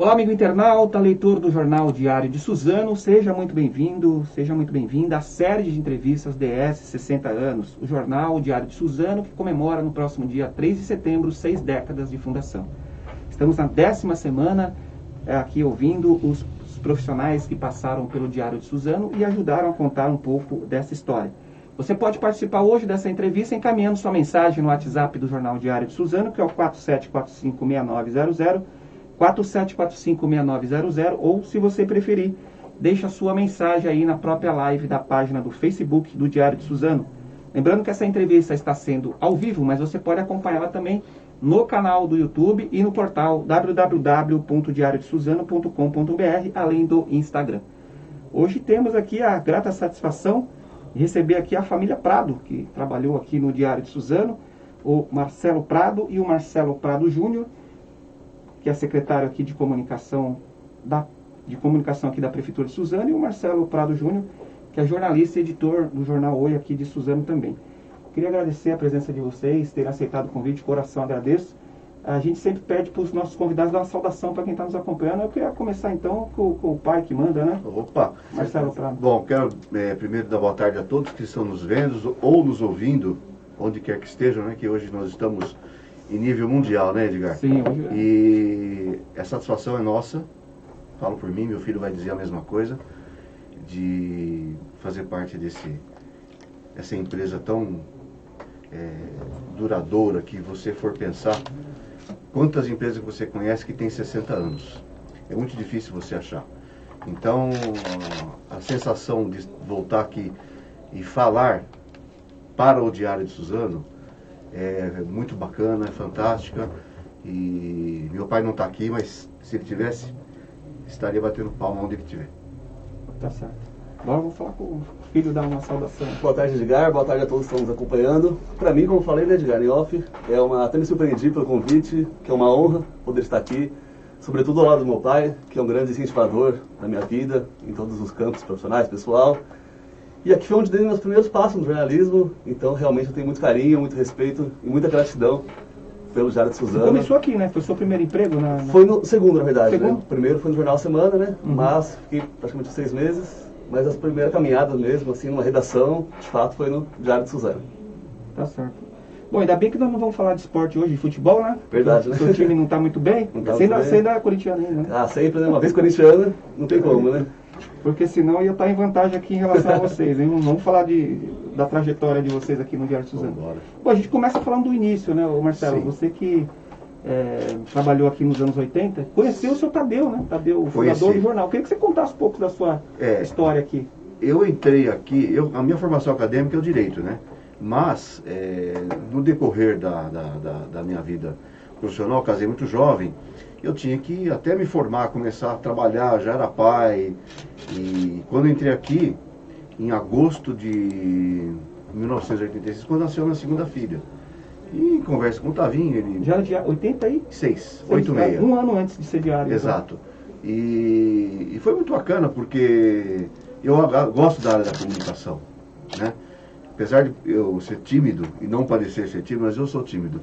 Olá, amigo internauta, leitor do Jornal Diário de Suzano, seja muito bem-vindo, seja muito bem-vinda à série de entrevistas DS 60 anos, o Jornal Diário de Suzano, que comemora no próximo dia 3 de setembro 6 décadas de fundação. Estamos na 10ª semana aqui ouvindo os profissionais que passaram pelo Diário de Suzano e ajudaram a contar um pouco dessa história. Você pode participar hoje dessa entrevista encaminhando sua mensagem no WhatsApp do Jornal Diário de Suzano, que é o 47456900, 47456900, ou, se você preferir, deixa a sua mensagem aí na própria live da página do Facebook do Diário de Suzano. Lembrando que essa entrevista está sendo ao vivo, mas você pode acompanhá-la também no canal do YouTube e no portal www.diariodesuzano.com.br, além do Instagram. Hoje temos aqui a grata satisfação de receber aqui a família Prado, que trabalhou aqui no Diário de Suzano, o Marcelo Prado e o Marcelo Prado Júnior, que é secretário aqui de comunicação aqui da Prefeitura de Suzano, e o Marcelo Prado Júnior, que é jornalista e editor do Jornal Oi aqui de Suzano também. Queria agradecer a presença de vocês, terem aceitado o convite, de coração agradeço. A gente sempre pede para os nossos convidados dar uma saudação para quem está nos acompanhando. Eu queria começar então com o pai que manda, né? Opa! Marcelo Prado. Bom, quero primeiro dar boa tarde a todos que estão nos vendo ou nos ouvindo, onde quer que estejam, né? Que hoje nós estamos em nível mundial, né, Edgar? Sim, hoje é. E a satisfação é nossa, falo por mim, meu filho vai dizer a mesma coisa, de fazer parte dessa empresa tão duradoura, que você for pensar, quantas empresas você conhece que tem 60 anos? É muito difícil você achar. Então, a sensação de voltar aqui e falar para o Diário de Suzano é muito bacana, é fantástica. E meu pai não está aqui, mas se ele tivesse, estaria batendo palma onde ele estiver. Tá certo. Agora eu vou falar com o filho, dar uma saudação. Boa tarde, Edgar. Boa tarde a todos que estão nos acompanhando. Para mim, como falei, né, Edgar, em off, até me surpreendi pelo convite, que é uma honra poder estar aqui, sobretudo ao lado do meu pai, que é um grande incentivador da minha vida, em todos os campos profissionais, pessoal. E aqui foi onde dei meus primeiros passos no jornalismo, então realmente eu tenho muito carinho, muito respeito e muita gratidão pelo Diário de Suzano. Você começou aqui, né? Foi o seu primeiro emprego? Foi no segundo, na verdade. Segundo? Né? O primeiro foi no Jornal Semana, né? Uhum. Mas fiquei praticamente 6 meses. Mas as primeiras caminhadas mesmo, assim, numa redação, de fato, foi no Diário de Suzano. Tá certo. Bom, ainda bem que nós não vamos falar de esporte hoje, de futebol, né? Verdade, né? Seu time não está muito bem. Não tá Você muito bem. ainda é corintiano ainda, né? Ah, sempre, né? Uma vez corintiana, não tem como, né? Porque senão eu ia estar em vantagem aqui em relação a vocês, hein? Vamos falar da trajetória de vocês aqui no Diário de Suzano. Vambora. Bom, a gente começa falando do início, né, Marcelo? Sim. Você que trabalhou aqui nos anos 80, conheceu o seu Tadeu, né? Tadeu, o fundador do jornal. Eu queria que você contasse um pouco da sua história aqui. Eu entrei aqui, a minha formação acadêmica é o direito, né? Mas, no decorrer da minha vida profissional, casei muito jovem, eu tinha que até me formar, começar a trabalhar, já era pai. E quando eu entrei aqui, em agosto de 1986, quando nasceu minha segunda filha. E em conversa com o Tavinho, ele... Já era de 86? 86. Um ano antes de ser diário. Exato. E foi muito bacana, porque eu gosto da área da comunicação, né? Apesar de eu ser tímido, e não parecer ser tímido, mas eu sou tímido.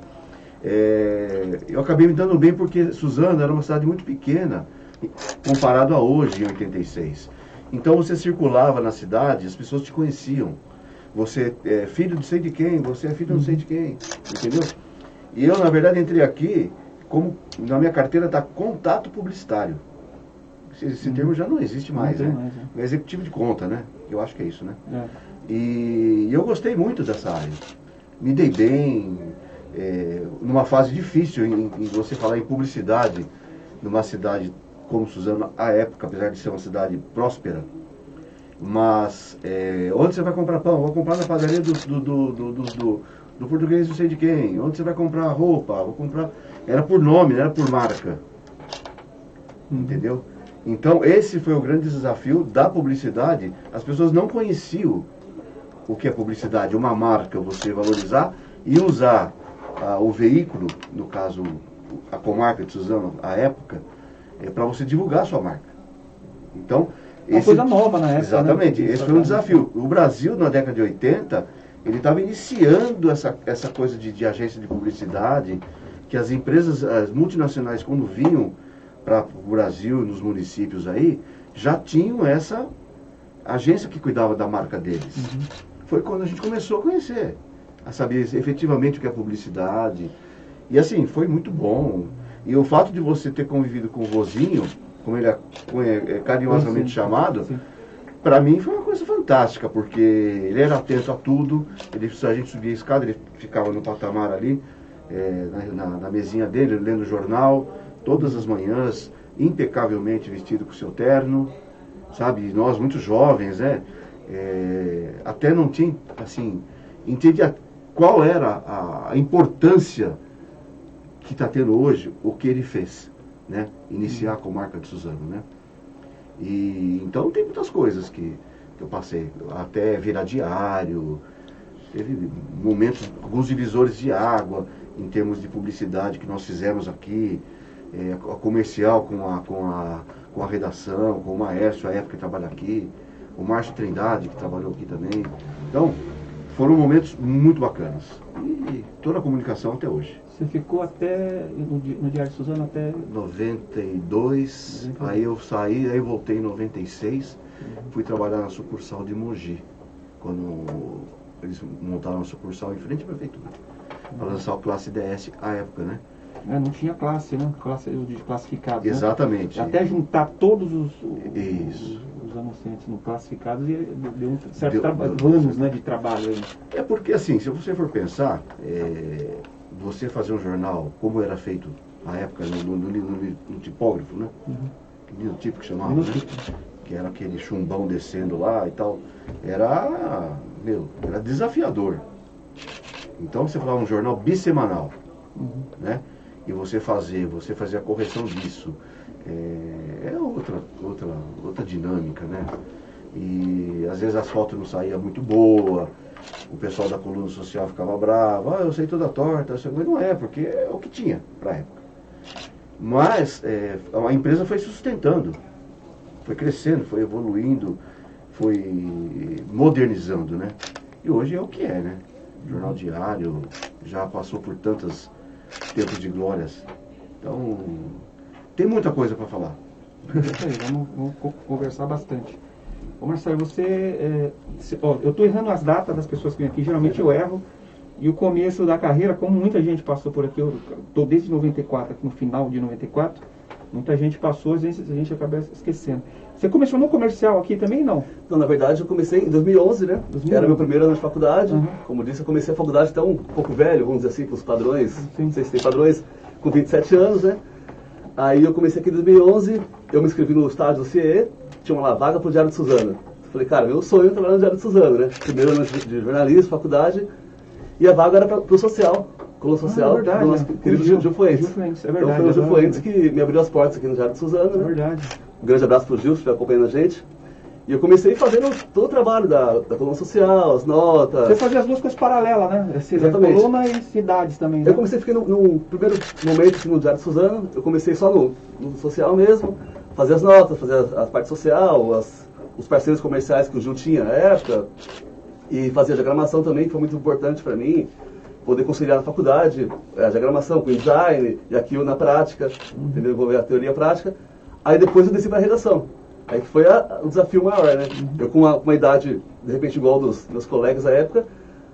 Eu acabei me dando bem porque Suzano era uma cidade muito pequena, comparado a hoje, em 86. Então você circulava na cidade, as pessoas te conheciam. Você é filho de sei de quem, você é filho de não sei de quem, entendeu? E eu, na verdade, entrei aqui, como na minha carteira está contato publicitário. Esse termo já não existe mais, né? É executivo de conta, né? Eu acho que é isso, né? E eu gostei muito dessa área. Me dei bem, numa fase difícil em você falar em publicidade, numa cidade como Suzano, à época, apesar de ser uma cidade próspera. Mas, onde você vai comprar pão? Vou comprar na padaria do português não sei de quem. Onde você vai comprar roupa? Vou comprar... Era por nome, não era por marca. Entendeu? Então, esse foi o grande desafio da publicidade. As pessoas não conheciam o que é publicidade, uma marca, você valorizar e usar o veículo, no caso, a comarca de Suzano, à época, para você divulgar a sua marca. Então, uma coisa nova na época. Exatamente, né? Esse foi um desafio. O Brasil, na década de 80, ele estava iniciando essa coisa de agência de publicidade, que as empresas, as multinacionais, quando vinham para o Brasil, nos municípios aí, já tinham essa agência que cuidava da marca deles. Foi quando a gente começou a conhecer, a saber efetivamente o que é publicidade. E assim, foi muito bom. E o fato de você ter convivido com o vozinho, como ele é carinhosamente chamado, para mim foi uma coisa fantástica, porque ele era atento a tudo. Se a gente subia a escada, ele ficava no patamar ali, na mesinha dele, lendo o jornal, todas as manhãs, impecavelmente vestido com o seu terno, sabe? E nós, muito jovens, né? Até não tinha, assim, entendia qual era a importância que está tendo hoje o que ele fez, né? Iniciar com a marca de Suzano, né? E então tem muitas coisas que eu passei, até virar diário, teve momentos, alguns divisores de água em termos de publicidade que nós fizemos aqui, a comercial com a redação, com o Maércio, a época que trabalha aqui, o Márcio Trindade, que trabalhou aqui também. Então, foram momentos muito bacanas. E toda a comunicação até hoje. Você ficou até no Diário de Suzano até 92, aí eu saí, aí voltei em 96, fui trabalhar na sucursal de Mogi, quando eles montaram a sucursal em frente à prefeitura, para lançar o Classe DS à época, né? Não tinha classe, né? Classe de classificados. Exatamente. Né? Até juntar todos os anunciantes no classificados deu um certo anos, né, de trabalho aí. É porque assim, se você for pensar, você fazer um jornal como era feito na época no tipógrafo, né? No tipo que chamava, né? Que era aquele chumbão descendo lá e tal, era desafiador. Então você falava um jornal bissemanal, né? E você fazer a correção disso, outra dinâmica, né? E às vezes as fotos não saíam muito boa, o pessoal da coluna social ficava bravo, eu sei toda torta, mas não é, porque é o que tinha para a época. Mas a empresa foi se sustentando, foi crescendo, foi evoluindo, foi modernizando, né? E hoje é o que é, né? Jornal Diário já passou por tantos tempos de glórias. Então, tem muita coisa para falar. Vamos conversar bastante. Ô Marcelo, eu estou errando as datas das pessoas que vêm aqui, geralmente eu erro. E o começo da carreira, como muita gente passou por aqui, eu estou desde 94, aqui no final de 94, muita gente passou, às vezes a gente acaba esquecendo. Você começou no comercial aqui também, não? Não, na verdade eu comecei em 2011, né? 2011. Era meu primeiro ano de faculdade. Como disse, eu comecei a faculdade até um pouco velho, vamos dizer assim, para os padrões. Sim. Não sei se tem padrões, com 27 anos, né? Aí eu comecei aqui em 2011, eu me inscrevi no estágio do CIE, tinha uma vaga para o Diário de Suzano. Falei, cara, meu sonho é trabalhar no Diário de Suzano, né? Primeiro ano de jornalismo, faculdade, e a vaga era para o social, coluna social, verdade, do nosso querido Gil Fuentes. É verdade. Então foi o Gil Fuentes que me abriu as portas aqui no Diário de Suzano, né? É verdade. Um grande abraço para o Gil, que estiver acompanhando a gente. E eu comecei fazendo todo o trabalho da coluna social, as notas. Você fazia as duas coisas paralelas, né? Exatamente. Coluna e cidades também, né? Eu comecei, fiquei no primeiro momento aqui no Diário de Suzano, eu comecei só no social mesmo, fazer as notas, fazer a parte social, os parceiros comerciais que o Gil tinha na época, e fazer a diagramação também, que foi muito importante para mim, poder conciliar na faculdade, a diagramação com o design, e aquilo na prática, entendeu? Envolver a teoria e a prática. Aí depois eu desci para a redação. Aí que foi o desafio maior, né? Eu com uma idade, de repente, igual dos meus colegas da época,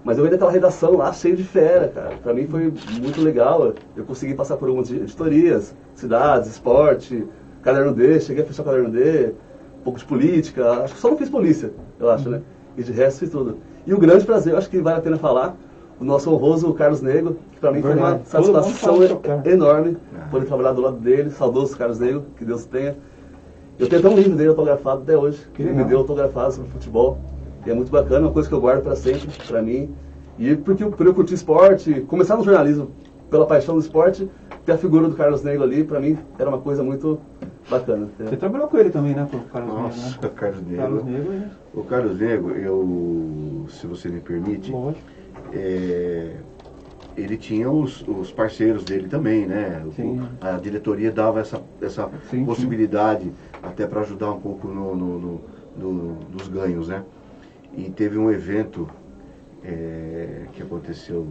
mas eu ia naquela redação lá, cheio de fera, cara. Pra mim foi muito legal. Eu consegui passar por algumas editorias, cidades, esporte, caderno D, cheguei a fechar o caderno D, um pouco de política, acho que só não fiz polícia, eu acho, né? E de resto fiz tudo. E o grande prazer, eu acho que vale a pena falar, o nosso honroso Carlos Negro, que pra mim foi uma satisfação enorme poder trabalhar do lado dele, saudoso Carlos Negro, que Deus tenha. Eu tenho até um livro dele autografado até hoje, que ele me deu autografado sobre futebol. E é muito bacana, uma coisa que eu guardo para sempre, para mim. E por eu curtir esporte, começar no jornalismo pela paixão do esporte, ter a figura do Carlos Negro ali, para mim, era uma coisa muito bacana. Você trabalhou com ele também, né, com o Carlos Negro? Nossa, né? Carlos Negro. Carlos Negro, né? O Carlos Negro, se você me permite, ele tinha os parceiros dele também, né? A diretoria dava essa possibilidade até para ajudar um pouco dos ganhos, né? E teve um evento que aconteceu,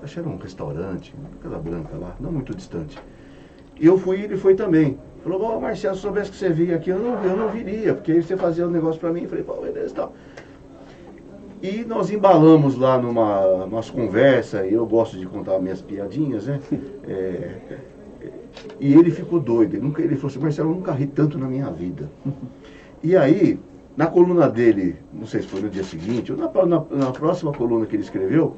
acho que era um restaurante, Casa Branca lá, não muito distante. E eu fui e ele foi também. Falou, Marcelo, se soubesse que você vinha aqui, eu não viria, porque aí você fazia um negócio pra mim. Eu falei, pô, beleza e tal. E nós embalamos lá nossa conversa, e eu gosto de contar minhas piadinhas, né? E ele ficou doido. Ele falou assim, Marcelo, eu nunca ri tanto na minha vida. E aí, na coluna dele, não sei se foi no dia seguinte, ou na próxima coluna que ele escreveu,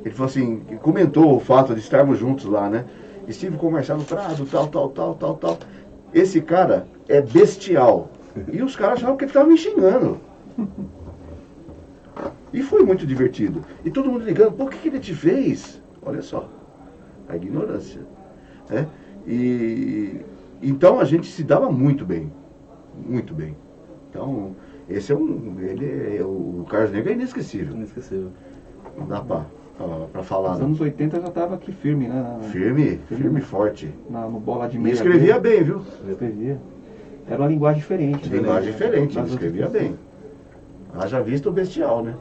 ele falou assim, comentou o fato de estarmos juntos lá, né? Estive com o Marcelo Prado, tal. Esse cara é bestial. E os caras achavam que ele estava me xingando. E foi muito divertido. E todo mundo ligando, pô, o que ele te fez? Olha só, a ignorância. Né? E então a gente se dava muito bem. Muito bem. Então, esse o Carlos Negro é inesquecível. Inesquecível. Não dá pra falar. Nos anos 80 já estava aqui firme, né? Firme e forte. No bola de E meia. escrevia bem, viu? Escrevia. Era uma linguagem diferente. Linguagem diferente, ele escrevia bem. Haja visto o bestial, né?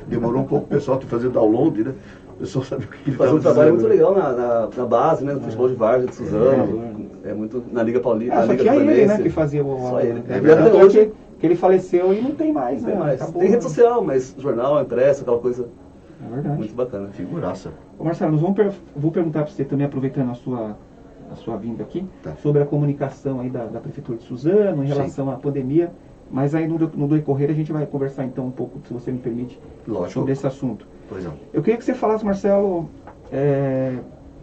Demorou um pouco o pessoal de fazer o download, né? O pessoal sabia o que ele Fazer estava um trabalho muito dizendo. legal na base, né? No futebol de Várzea de Suzano. Muito na Liga Paulista. Só tinha ele, né? Que fazia Só ele. É verdade. Hoje que ele faleceu e não tem mais, Não né? tem mais. Acabou, Tem rede né? social, mas jornal, impresso, aquela coisa É verdade. muito bacana. Figuraça. Ô Marcelo, vou perguntar para você também, aproveitando a sua vinda aqui, Tá. sobre a comunicação aí da Prefeitura de Suzano em relação à pandemia, mas aí no decorrer a gente vai conversar então um pouco, se você me permite, Lógico. sobre esse assunto. Pois não. Eu queria que você falasse, Marcelo,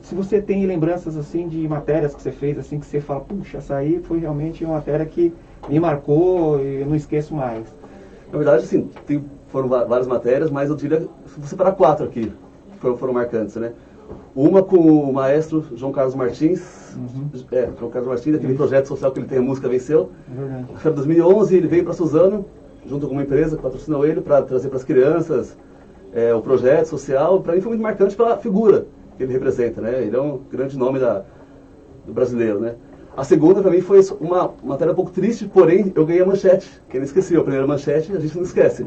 se você tem lembranças assim de matérias que você fez, assim, que você fala, puxa, essa aí foi realmente uma matéria que me marcou e eu não esqueço mais. Na verdade, assim, foram várias matérias, mas eu diria, vou separar 4 aqui, que foram marcantes, né? Uma com o maestro João Carlos Martins, João Carlos Martins, aquele projeto social que ele tem, a Música Venceu. É verdade. Em 2011 ele veio para Suzano, junto com uma empresa que patrocinou ele, para trazer para as crianças o projeto social. Para mim foi muito marcante pela figura que ele representa, né? Ele é um grande nome do brasileiro, né? A segunda para mim foi uma matéria um pouco triste, porém eu ganhei a manchete, que eu não esqueci, a primeira manchete a gente não esquece.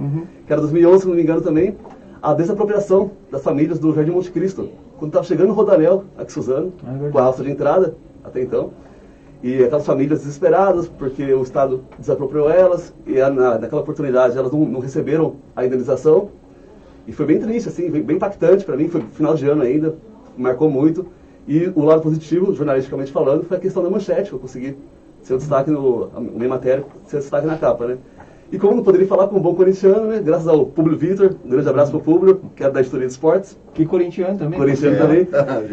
Que era 2011, se não me engano também, a desapropriação das famílias do Jardim Monte Cristo, quando estava chegando no Rodanel, aqui em Suzano, com a alça de entrada, até então. E aquelas famílias desesperadas, porque o Estado desapropriou elas, e naquela oportunidade elas não receberam a indenização. E foi bem triste, assim, bem impactante para mim, foi final de ano ainda, marcou muito. E o lado positivo, jornalisticamente falando, foi a questão da manchete, que eu consegui ser o destaque minha matéria, ser o destaque na capa, né? E como não poderia falar com um bom corintiano, né? Graças ao Públio Vitor, um grande abraço para o Públio, que é da editoria de esportes. Que corintiano também. Corintiano também.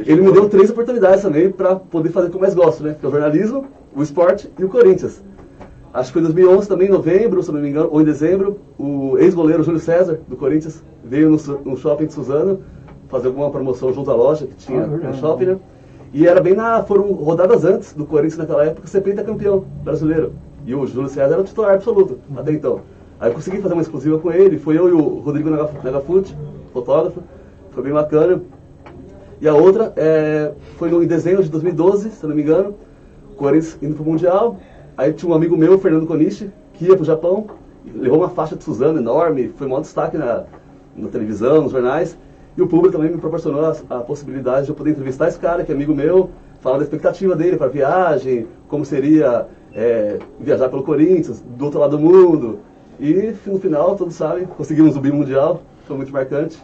Ele me deu 3 oportunidades também para poder fazer o que eu mais gosto, né? Que é o jornalismo, o esporte e o Corinthians. Acho que foi em 2011 também, em novembro, se não me engano, ou em dezembro, o ex-goleiro Júlio César, do Corinthians, veio no shopping de Suzano fazer alguma promoção junto à loja que tinha no shopping, né? E era foram rodadas antes do Corinthians naquela época, ser pentacampeão brasileiro. E o Júlio César era o titular absoluto, até então. Aí eu consegui fazer uma exclusiva com ele, foi eu e o Rodrigo Nagafuti, fotógrafo, foi bem bacana. E a outra foi em dezembro de 2012, se não me engano, o Corinthians indo pro Mundial. Aí tinha um amigo meu, o Fernando Konishi, que ia pro Japão, levou uma faixa de Suzano enorme, foi o maior destaque na televisão, nos jornais. E o Público também me proporcionou a possibilidade de eu poder entrevistar esse cara, que é amigo meu, falar da expectativa dele para a viagem, como seria viajar pelo Corinthians, do outro lado do mundo. E no final, todos sabem, conseguimos o Bimundial, foi muito marcante.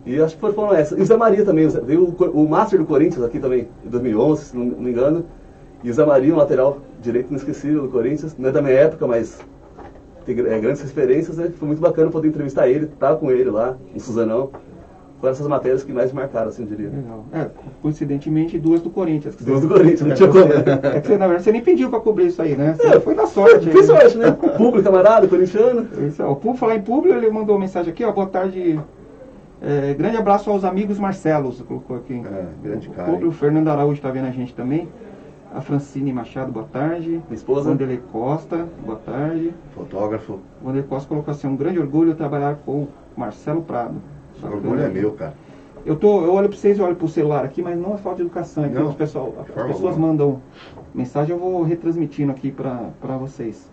E acho que foram essas. E o Zé Maria também, veio o Master do Corinthians aqui também, em 2011, se não me engano. E o Zé Maria, um lateral direito inesquecível do Corinthians, não é da minha época, mas tem grandes referências, né? Foi muito bacana poder entrevistar ele, estar com ele lá, em Suzanão. Foram essas matérias que mais marcaram, assim, eu diria. Legal. Coincidentemente, 2 do Corinthians. Duas do Corinthians, não tinha como. É que você, na verdade, você nem pediu para cobrir isso aí, né? Você foi na sorte. Fiz sorte, né? Público, camarada, corintiano. Falar em público, ele mandou uma mensagem aqui, ó, boa tarde. Grande abraço aos amigos Marcelos, colocou aqui. Grande cara. O Fernando Araújo está vendo a gente também. A Francine Machado, boa tarde. Minha esposa. Wanderlei Costa, boa tarde. Fotógrafo. Wanderlei Costa colocou assim, um grande orgulho trabalhar com Marcelo Prado. O orgulho é meu, cara. Eu olho para vocês, eu olho para o celular aqui, mas não é falta de educação. Então as pessoas mandam mensagem, eu vou retransmitindo aqui para vocês.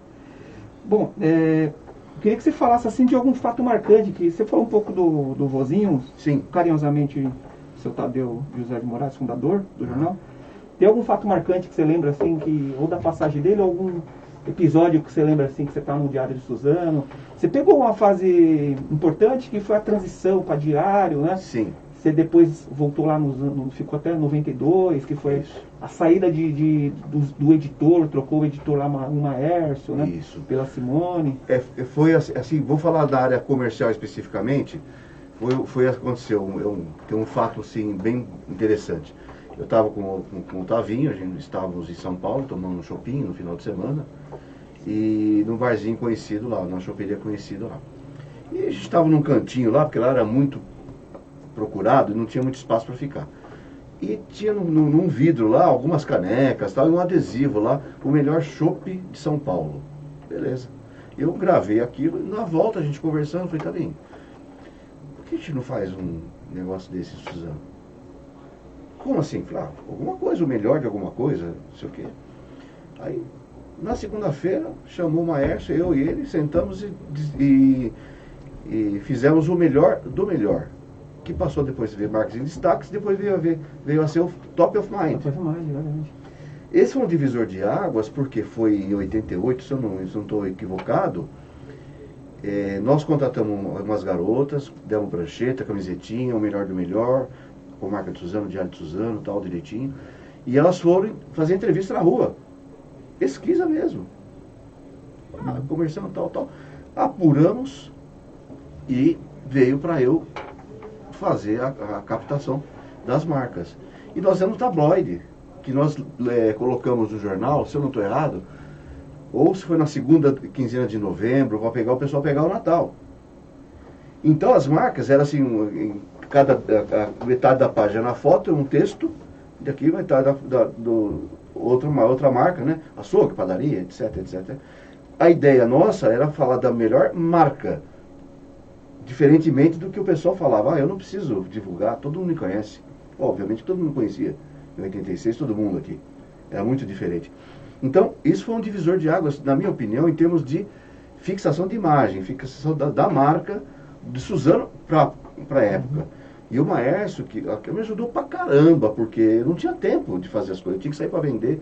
Bom, eu queria que você falasse assim de algum fato marcante, que você falou um pouco do vozinho, Sim. carinhosamente, seu Tadeu José de Moraes, fundador do jornal. Tem algum fato marcante que você lembra, assim, ou da passagem dele, ou algum episódio que você lembra, assim, que você está no Diário de Suzano? Você pegou uma fase importante que foi a transição para diário, né? Sim. Você depois voltou lá, ficou até 92, que foi Isso. a saída do editor, trocou o editor lá, o Maércio, né? Isso. Pela Simone. Foi assim, vou falar da área comercial especificamente, aconteceu, tem um fato assim, bem interessante. Eu estava com o Tavinho, estávamos em São Paulo, tomando um shopping no final de semana, e num barzinho conhecido lá, numa choperia conhecida lá. E a gente estava num cantinho lá, porque lá era muito procurado e não tinha muito espaço para ficar. E tinha num vidro lá algumas canecas, tal, e um adesivo lá, o melhor chopp de São Paulo. Beleza. Eu gravei aquilo, e na volta a gente conversando, falei, Tavinho, por que a gente não faz um negócio desse, Suzano? Como assim? Falei, alguma coisa, o melhor de alguma coisa, não sei o quê. Aí, na segunda-feira, chamou o Maércio, eu e ele, sentamos e fizemos o melhor do melhor. Que passou depois de ver Marketing em Destaques, depois veio a ser o Top of Mind. Top of Mind, exatamente. Esse foi um divisor de águas, porque foi em 88, se eu não estou equivocado, nós contratamos umas garotas, demos prancheta, camisetinha, o melhor do melhor, com marca de Suzano, Diário de Suzano, tal, direitinho. E elas foram fazer entrevista na rua. Pesquisa mesmo. Conversando, tal. Apuramos e veio para eu fazer a captação das marcas. E nós temos tabloide, que nós colocamos no jornal, se eu não estou errado, ou se foi na segunda quinzena de novembro, para pegar o pessoal pegar o Natal. Então as marcas eram assim, a metade da página na foto, um texto, daqui metade uma outra marca, né? Açougue, padaria, etc, etc. A ideia nossa era falar da melhor marca, diferentemente do que o pessoal falava. Eu não preciso divulgar, todo mundo me conhece. Obviamente todo mundo conhecia. Em 86, todo mundo aqui. Era muito diferente. Então, isso foi um divisor de águas, na minha opinião, em termos de fixação de imagem, fixação da marca de Suzano para a época. E o Maércio, que me ajudou pra caramba, porque eu não tinha tempo de fazer as coisas, eu tinha que sair para vender.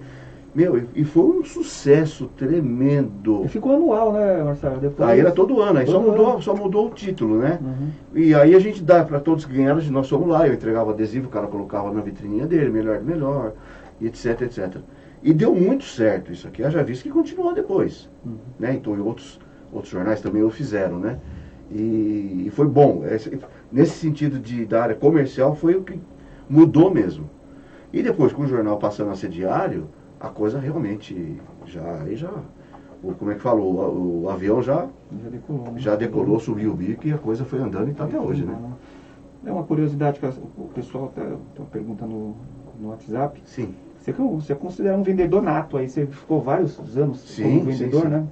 E foi um sucesso tremendo. E ficou anual, né, Marcelo? Depois... Aí era todo ano, aí só mudou o título, né? E aí a gente dá para todos que ganharam, nós fomos lá, eu entregava adesivo, o cara colocava na vitrininha dele, melhor do melhor, e etc, etc. E deu muito certo isso aqui, haja visto que continuou depois. Né? Então outros jornais também o fizeram, né? E foi bom. Nesse sentido da área comercial foi o que mudou mesmo. E depois, com o jornal passando a ser diário, a coisa realmente como é que falou, o avião já decolou, subiu o bico e a coisa foi andando e está até hoje, né? É uma curiosidade que o pessoal está perguntando no WhatsApp. Sim. Você considera um vendedor nato aí, você ficou vários anos como vendedor, sim. né?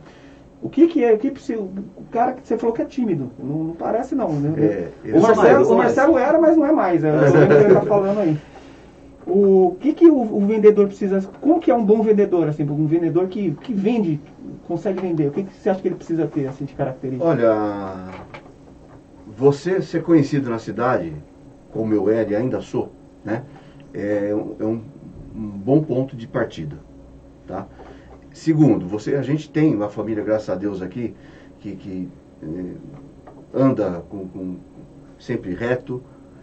O que é? O cara que você falou que é tímido, não parece não, né? O Marcelo era, mas não é mais. Eu lembro que ele está falando aí. O que o vendedor precisa... Como que é um bom vendedor, assim, um vendedor que vende, consegue vender? O que você acha que ele precisa ter, assim, de característica? Olha, você ser conhecido na cidade, como eu era e ainda sou, né? É um bom ponto de partida, tá? Segundo, a gente tem uma família, graças a Deus aqui, que anda sempre reto.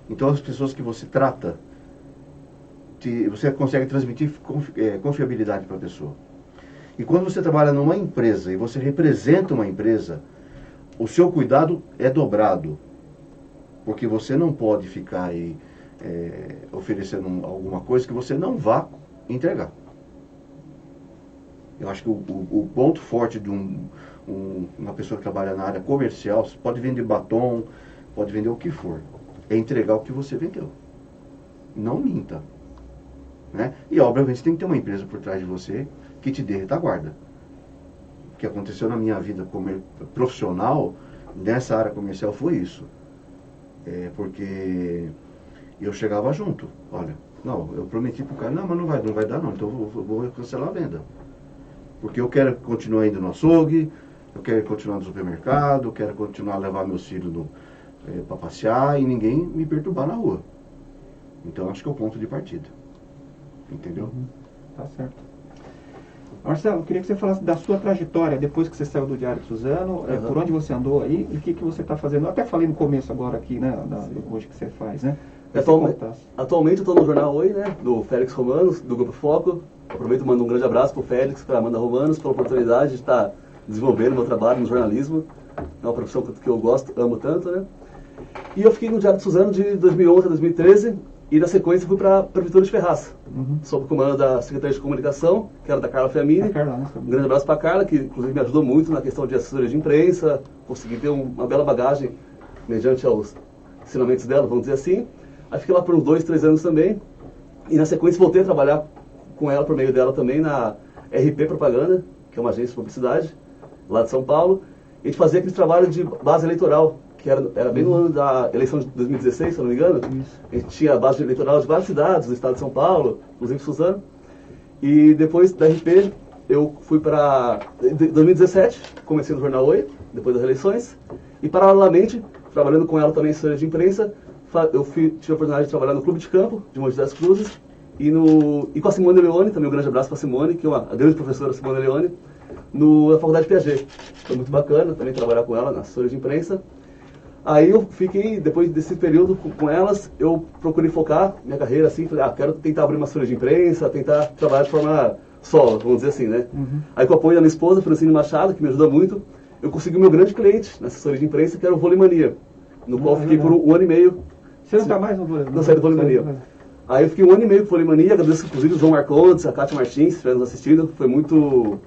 Então as pessoas que você trata, você consegue transmitir confiabilidade para a pessoa. E quando você trabalha numa empresa e você representa uma empresa, o seu cuidado é dobrado. Porque você não pode ficar aí oferecendo alguma coisa que você não vá entregar. Eu acho que o ponto forte de uma pessoa que trabalha na área comercial, você pode vender batom, pode vender o que for, é entregar o que você vendeu. Não minta. Né? E obviamente tem que ter uma empresa por trás de você que te dê retaguarda. O que aconteceu na minha vida profissional, nessa área comercial, foi isso. Porque eu chegava junto. Olha, não, eu prometi pro cara, não, mas não vai dar não, então eu vou cancelar a venda. Porque eu quero continuar indo no açougue, eu quero continuar no supermercado, eu quero continuar a levar meus filhos para passear e ninguém me perturbar na rua. Então acho que é o ponto de partida. entendeu? Tá certo. Marcelo, eu queria que você falasse da sua trajetória depois que você saiu do Diário de Suzano, por onde você andou aí e o que você está fazendo. Eu até falei no começo agora aqui, né, hoje que você faz, né? Atualmente eu estou no Jornal Oi, né, do Félix Romanos, do Grupo Foco. Aproveito e mando um grande abraço para o Félix, para a Amanda Romanos, pela oportunidade de estar desenvolvendo meu trabalho no jornalismo. É uma profissão que eu gosto, amo tanto, né? E eu fiquei no Diário de Suzano de 2011 a 2013 e na sequência fui para a Prefeitura de Ferraz, sob o comando da Secretaria de Comunicação, que era da Carla Fiamini. Um grande abraço para a Carla, que inclusive me ajudou muito na questão de assessoria de imprensa, consegui ter uma bela bagagem mediante aos ensinamentos dela, vamos dizer assim. Aí fiquei lá por uns 2, 3 anos também e na sequência voltei a trabalhar com ela por meio dela também na RP Propaganda, que é uma agência de publicidade lá de São Paulo. E a gente fazia aquele trabalho de base eleitoral, que era bem no ano da eleição de 2016, se eu não me engano. Isso. A gente tinha a base eleitoral de várias cidades do estado de São Paulo, inclusive Suzano. E depois da RP, eu fui para 2017, comecei no Jornal Oi, depois das eleições. E paralelamente, trabalhando com ela também em assessoria de imprensa, eu tive a oportunidade de trabalhar no Clube de Campo, de Mogi das Cruzes, e com a Simone Leone, também um grande abraço para a Simone, que é a grande professora Simone Leone, na Faculdade Piaget. Foi muito bacana também trabalhar com ela na assessoria de imprensa. Aí eu fiquei, depois desse período com elas, eu procurei focar minha carreira assim, falei, quero tentar abrir uma assessoria de imprensa, tentar trabalhar de forma solo, vamos dizer assim, né? Aí com o apoio da minha esposa, Francine Machado, que me ajuda muito, eu consegui o meu grande cliente na assessoria de imprensa, que era o Vôlei Mania, no qual eu fiquei por 1 ano e meio. Você não está mais no Vôlei? Não saí do Vôlei Mania. Aí eu fiquei 1 ano e meio com o Vôlei Mania, agradeço inclusive o João Marcondes, a Kátia Martins, que estiveram nos assistindo, foi muito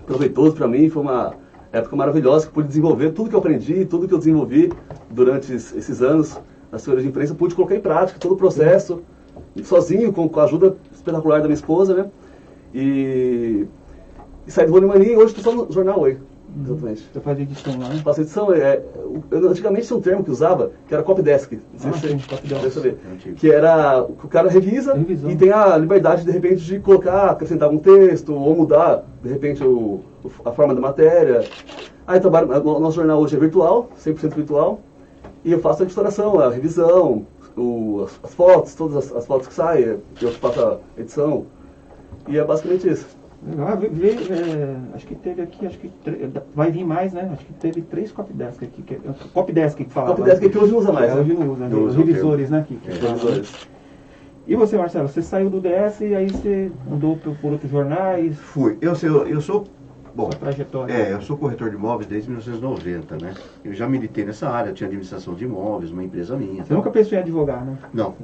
proveitoso para mim, foi uma época maravilhosa que pude desenvolver tudo que eu aprendi, tudo que eu desenvolvi durante esses anos na assessoria de imprensa, pude colocar em prática todo o processo, sozinho, com a ajuda espetacular da minha esposa, né? E saí do Vôlei Mania e hoje estou só no Jornal Oi. Exatamente. Você faz edição lá, né? Faço edição, antigamente tinha um termo que usava, que era copydesk. Que era, o cara revisa e tem a liberdade, de repente, de colocar, acrescentar algum texto, ou mudar, de repente, a forma da matéria. Aí o nosso jornal hoje é virtual, 100% virtual, e eu faço a editoração, a revisão, as fotos, todas as fotos que saem, eu faço a edição, e é basicamente isso. Legal. Acho que teve aqui, vai vir mais, né? Acho que teve 3 copydesk aqui. Copydesk que falava. Copydesk que hoje não usa mais. Hoje não usa, né? Os revisores, né? Revisores. E você, Marcelo, você saiu do DS e aí você andou por outros jornais? Fui. Eu sou bom, trajetória. Eu sou corretor de imóveis desde 1990, né? Eu já militei nessa área, eu tinha administração de imóveis, uma empresa minha. Você nunca pensou em advogar, né? Não.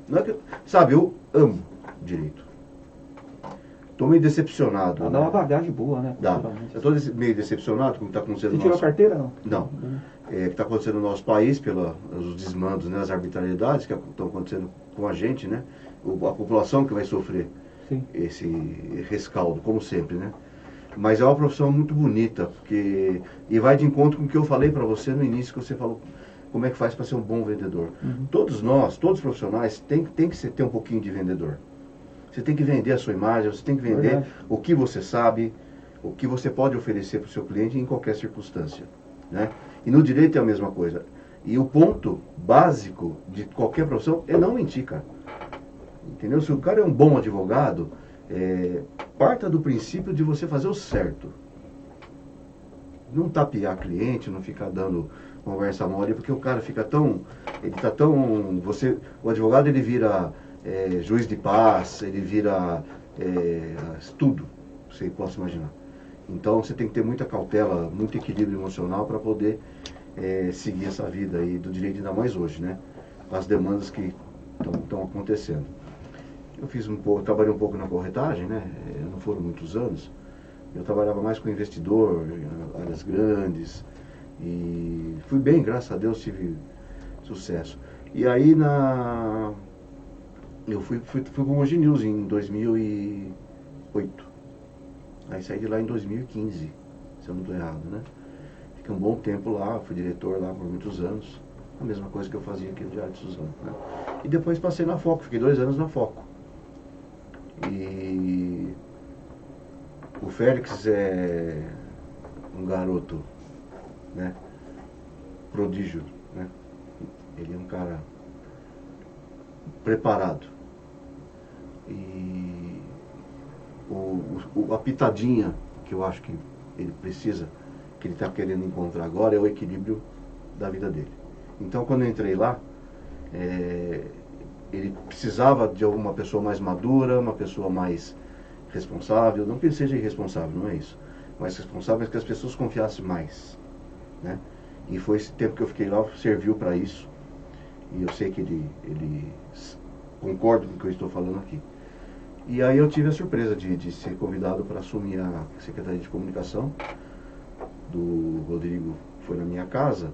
Não é que, sabe, eu amo direito. Estou meio decepcionado. Dá uma bagagem boa, né? Dá. Eu estou meio decepcionado com o que está acontecendo no nosso... Você tirou a carteira, não? Não. O que está acontecendo no nosso país, pelos desmandos, né, as arbitrariedades que estão acontecendo com a gente, né? A população que vai sofrer esse rescaldo, como sempre, né? Mas é uma profissão muito bonita, porque... E vai de encontro com o que eu falei para você no início, que você falou como é que faz para ser um bom vendedor. Todos nós, todos os profissionais, tem que ter um pouquinho de vendedor. Você tem que vender a sua imagem, você tem que vender o que você sabe, o que você pode oferecer para o seu cliente em qualquer circunstância, né? E no direito é a mesma coisa. E o ponto básico de qualquer profissão é não mentir, cara. Entendeu? Se o cara é um bom advogado, parta do princípio de você fazer o certo. Não tapear cliente, não ficar dando conversa mole, porque o cara fica tão... Ele tá tão... o advogado, ele vira... juiz de paz, ele vira tudo, você possa imaginar. Então você tem que ter muita cautela, muito equilíbrio emocional para poder seguir essa vida aí do direito, ainda mais hoje, né? Com as demandas que estão acontecendo. Eu trabalhei um pouco na corretagem, né? Não foram muitos anos. Eu trabalhava mais com investidor, áreas grandes, e fui bem, graças a Deus, tive sucesso. E aí eu fui para o Mogi News em 2008. Aí saí de lá em 2015, se eu não estou errado, né? Fiquei um bom tempo lá, fui diretor lá por muitos anos. A mesma coisa que eu fazia aqui no Diário de Suzano, né? E depois passei na Foco, fiquei 2 anos na Foco. E o Félix é um garoto, né? Prodígio, né? Ele é um cara preparado. E a pitadinha que eu acho que ele precisa, que ele está querendo encontrar agora, é o equilíbrio da vida dele. Então, quando eu entrei lá, ele precisava de alguma pessoa mais madura, uma pessoa mais responsável, não que ele seja irresponsável, não é isso, mais responsável, mas que as pessoas confiassem mais, né? E foi esse tempo que eu fiquei lá, serviu para isso, e eu sei que ele concorda com o que eu estou falando aqui. E aí eu tive a surpresa de ser convidado para assumir a Secretaria de Comunicação. Do Rodrigo foi na minha casa,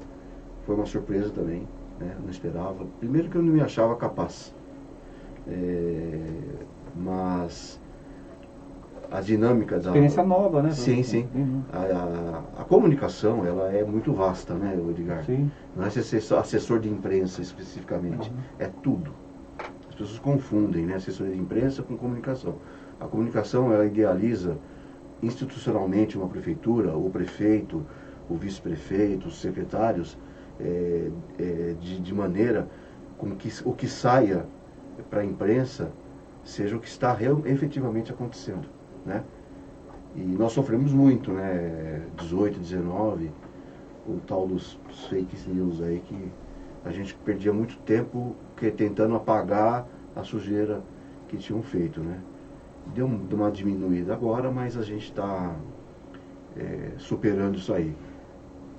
foi uma surpresa também, né? Não esperava. Primeiro que eu não me achava capaz, mas a dinâmica da... Experiência nova, né? Sim, sim. Uhum. A comunicação, ela é muito vasta, né, Edgar? Sim. Não é assessor de imprensa especificamente, é tudo. As pessoas confundem, né, assessoria de imprensa com comunicação. A comunicação, ela idealiza institucionalmente uma prefeitura, o prefeito, o vice-prefeito, os secretários, de maneira com que o que saia para a imprensa seja o que está efetivamente acontecendo, né? E nós sofremos muito, né? 18, 19, o tal dos fake news aí, que a gente perdia muito tempo tentando apagar a sujeira que tinham feito, né? Deu uma diminuída agora, mas a gente está superando isso aí.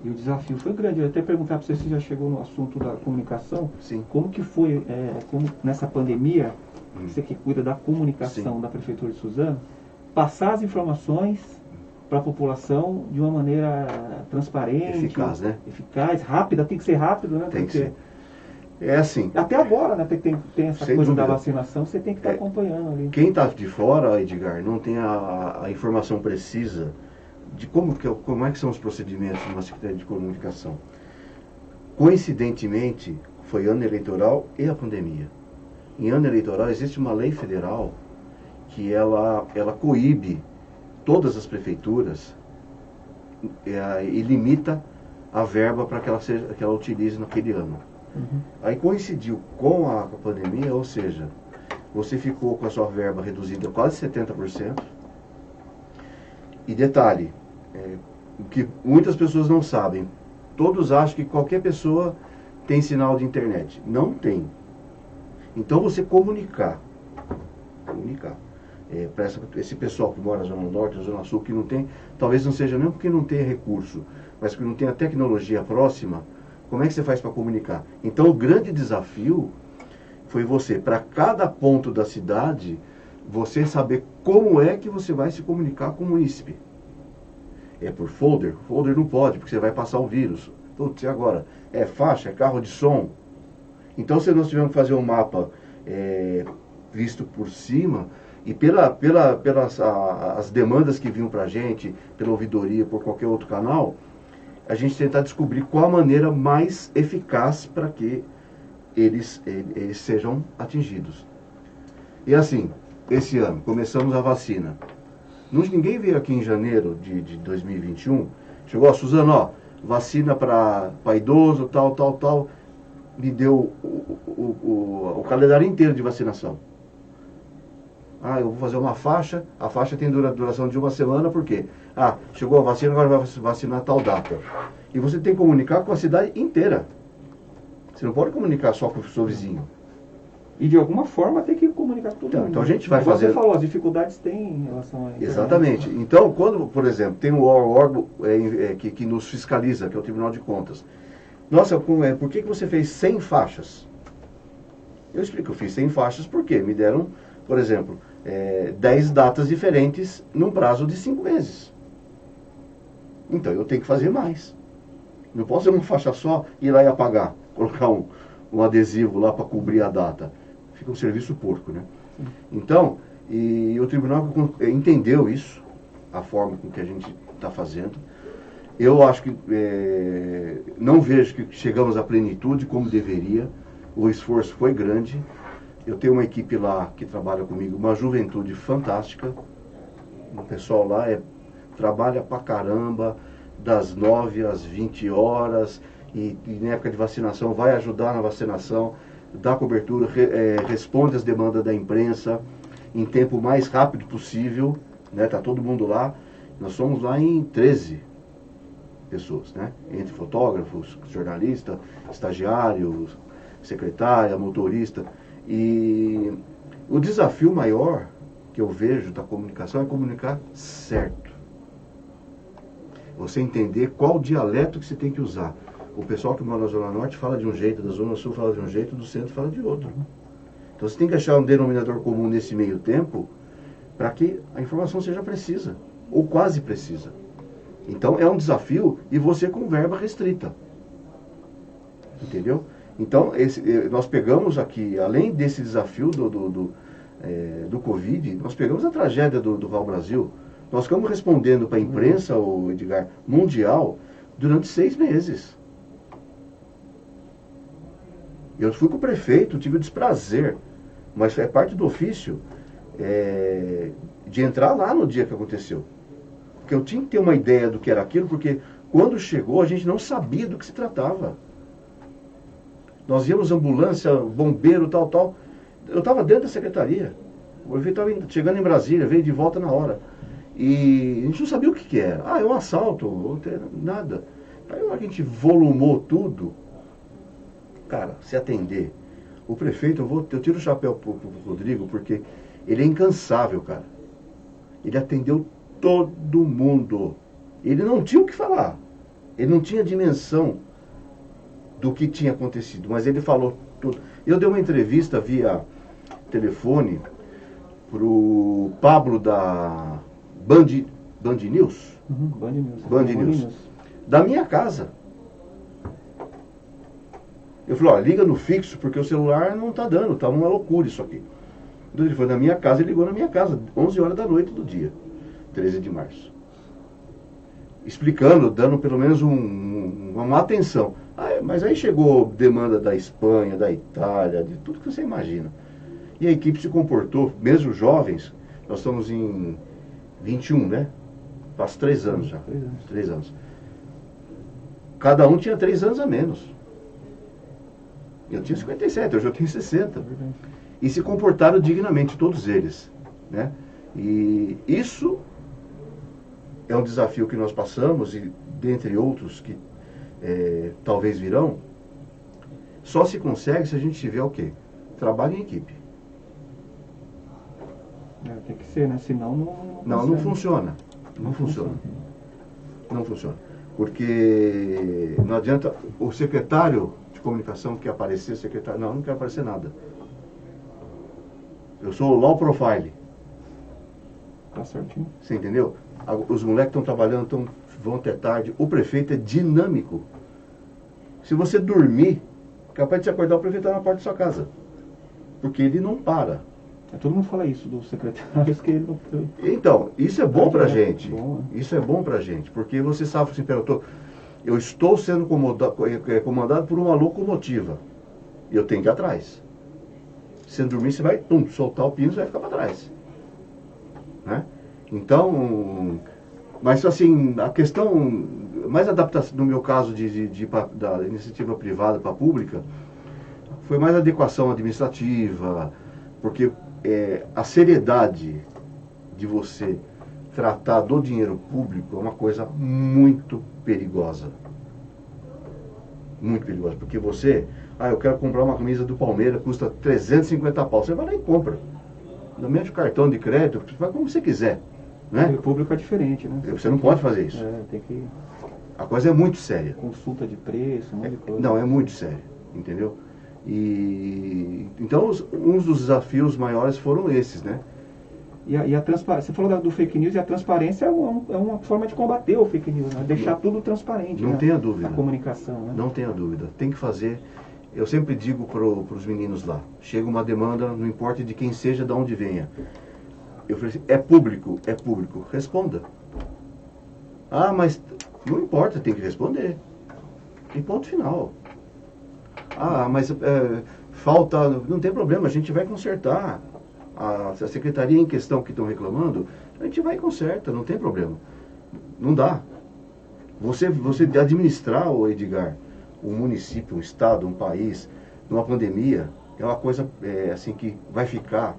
E o desafio foi grande. Eu ia até perguntar para você se já chegou no assunto da comunicação. Sim. Como que foi, como nessa pandemia, você que cuida da comunicação Sim. da Prefeitura de Suzano, passar as informações para a população de uma maneira transparente, Eficaz, né? Eficaz, rápida, tem que ser rápido, né? Tem que ser. É assim. Até agora, né? Tem essa Sem coisa dúvida. da vacinação, você tem que estar acompanhando ali. Quem está de fora, Edgar, não tem a informação precisa de como é que são os procedimentos numa Secretaria de Comunicação. Coincidentemente, foi ano eleitoral e a pandemia. Em ano eleitoral existe uma lei federal que ela coíbe todas as prefeituras e limita a verba para que ela utilize naquele ano. Uhum. Aí coincidiu com a pandemia, ou seja, você ficou com a sua verba reduzida quase 70%. E detalhe, o que muitas pessoas não sabem, todos acham que qualquer pessoa tem sinal de internet. Não tem. Então você comunicar para esse pessoal que mora na Zona Norte, na Zona Sul, que não tem, talvez não seja nem porque não tem recurso, mas que não tem a tecnologia próxima, como é que você faz para comunicar? Então o grande desafio foi você, para cada ponto da cidade, você saber como é que você vai se comunicar com o munícipe. É por folder? Folder não pode, porque você vai passar o vírus. Putz, e agora? É faixa, é carro de som? Então, se nós tivermos que fazer um mapa visto por cima, e pelas as demandas que vinham para a gente, pela ouvidoria, por qualquer outro canal, a gente tentar descobrir qual a maneira mais eficaz para que eles sejam atingidos. E assim, esse ano, começamos a vacina. Ninguém veio aqui em janeiro de 2021, chegou, Suzano, ó, vacina para idoso, tal, me deu o calendário inteiro de vacinação. Ah, eu vou fazer uma faixa, a faixa tem duração de uma semana, por quê? Ah, chegou a vacina, agora vai vacinar tal data. E você tem que comunicar com a cidade inteira. Você não pode comunicar só com o seu vizinho. E de alguma forma tem que comunicar com todo mundo. Então a gente vai Como fazer... Você falou, as dificuldades tem em relação a... Exatamente. Então, quando, por exemplo, tem um órgão que nos fiscaliza, que é o Tribunal de Contas. Nossa, por que você fez 100 faixas? Eu explico, eu fiz 100 faixas porque me deram, por exemplo, 10 datas diferentes num prazo de 5 meses. Então eu tenho que fazer mais. Não posso fazer uma faixa só e ir lá e apagar, colocar um adesivo lá para cobrir a data. Fica um serviço porco, né? Então, e o tribunal entendeu isso, a forma com que a gente está fazendo. Eu acho que não vejo que chegamos à plenitude como deveria. O esforço foi grande. Eu tenho uma equipe lá que trabalha comigo, uma juventude fantástica. O pessoal lá trabalha pra caramba, das 9 às 20 horas, e na época de vacinação vai ajudar na vacinação, dá cobertura, responde às demandas da imprensa. em tempo mais rápido possível, né? Tá todo mundo lá. Nós somos lá em 13 pessoas, né? Entre fotógrafos, jornalista, estagiário, secretária, motorista. E o desafio maior que eu vejo da comunicação é comunicar certo. Você entender qual dialeto que você tem que usar. O pessoal que mora na Zona Norte fala de um jeito, da Zona Sul fala de um jeito, do centro fala de outro. Então você tem que achar um denominador comum nesse meio tempo para que a informação seja precisa, ou quase precisa. Então é um desafio e você com verba restrita. Entendeu? Então nós pegamos aqui, além desse desafio do Covid, nós pegamos a tragédia do Val Brasil. Nós ficamos respondendo para a imprensa, o Edgar, mundial, durante 6 meses. Eu fui com o prefeito, tive o desprazer, mas é parte do ofício, de entrar lá no dia que aconteceu. Porque eu tinha que ter uma ideia do que era aquilo, porque quando chegou a gente não sabia do que se tratava. Nós íamos ambulância, bombeiro, tal. Eu estava dentro da secretaria. O prefeito estava chegando em Brasília, veio de volta na hora. E a gente não sabia o que era. É um assalto, nada. Aí a gente volumou tudo. Cara, se atender. O prefeito, eu tiro o chapéu pro Rodrigo, porque ele é incansável, cara. Ele atendeu todo mundo. Ele não tinha o que falar. Ele não tinha dimensão do que tinha acontecido, mas ele falou tudo. Eu dei uma entrevista via telefone pro Pablo da Band News. Band News. Da minha casa. Eu falei, liga no fixo, porque o celular não tá dando, tá uma loucura isso aqui. Então ele foi na minha casa, ele ligou na minha casa, 11 horas da noite do dia, 13 de março. Explicando, dando pelo menos uma atenção. Mas aí chegou demanda da Espanha, da Itália, de tudo que você imagina. E a equipe se comportou, mesmo jovens, nós estamos em 21, né? Faz 3 anos já. 3 anos. Cada um tinha 3 anos a menos. Eu tinha 57, hoje eu tenho 60. E se comportaram dignamente, todos eles, né? E isso é um desafio que nós passamos, e dentre outros que talvez virão, só se consegue se a gente tiver o quê? Trabalho em equipe. Tem que ser, né? Senão não funciona. Não funciona. Não funciona. Porque não adianta o secretário de comunicação quer aparecer, o secretário... Não quer aparecer nada. Eu sou low profile. Tá certinho. Você entendeu? Os moleques estão trabalhando, vão até tarde. O prefeito é dinâmico. Se você dormir, capaz de te acordar, o prefeito está na porta da sua casa. Porque ele não para. Todo mundo fala isso dos secretários, que ele não... Então, isso é bom pra gente. Bom, né? Isso é bom pra gente. Porque você sabe, assim, eu estou sendo comandado por uma locomotiva. E eu tenho que ir atrás. Se você dormir, você vai soltar o pino, você vai ficar para trás. Né? Então, mas assim, a questão, mais adaptação, no meu caso, da iniciativa privada para a pública, foi mais adequação administrativa, porque a seriedade de você tratar do dinheiro público é uma coisa muito perigosa. Muito perigosa, porque você... eu quero comprar uma camisa do Palmeiras, custa 350 pau. Você vai lá e compra. No meio de cartão de crédito, você vai como você quiser. Né? O público é diferente, né? Você não pode fazer isso. Tem que... A coisa é muito séria. Consulta de preço, um monte de coisa. Não, é muito sério, entendeu? Então, uns dos desafios maiores foram esses, né? E a transparência, você falou do fake news, e a transparência é uma forma de combater o fake news, né? Deixar tudo transparente. Não tenha dúvida. A comunicação, né? Não tenha dúvida. Tem que fazer. Eu sempre digo para os meninos lá, chega uma demanda, não importa de quem seja, de onde venha. Eu falei assim, é público, responda. Mas não importa, tem que responder. E ponto final. Mas falta, não tem problema, a gente vai consertar. A secretaria em questão que estão reclamando, a gente vai e conserta, não tem problema. Não dá. Você administrar, Edgar, um município, um estado, um país, numa pandemia, é uma coisa assim que vai ficar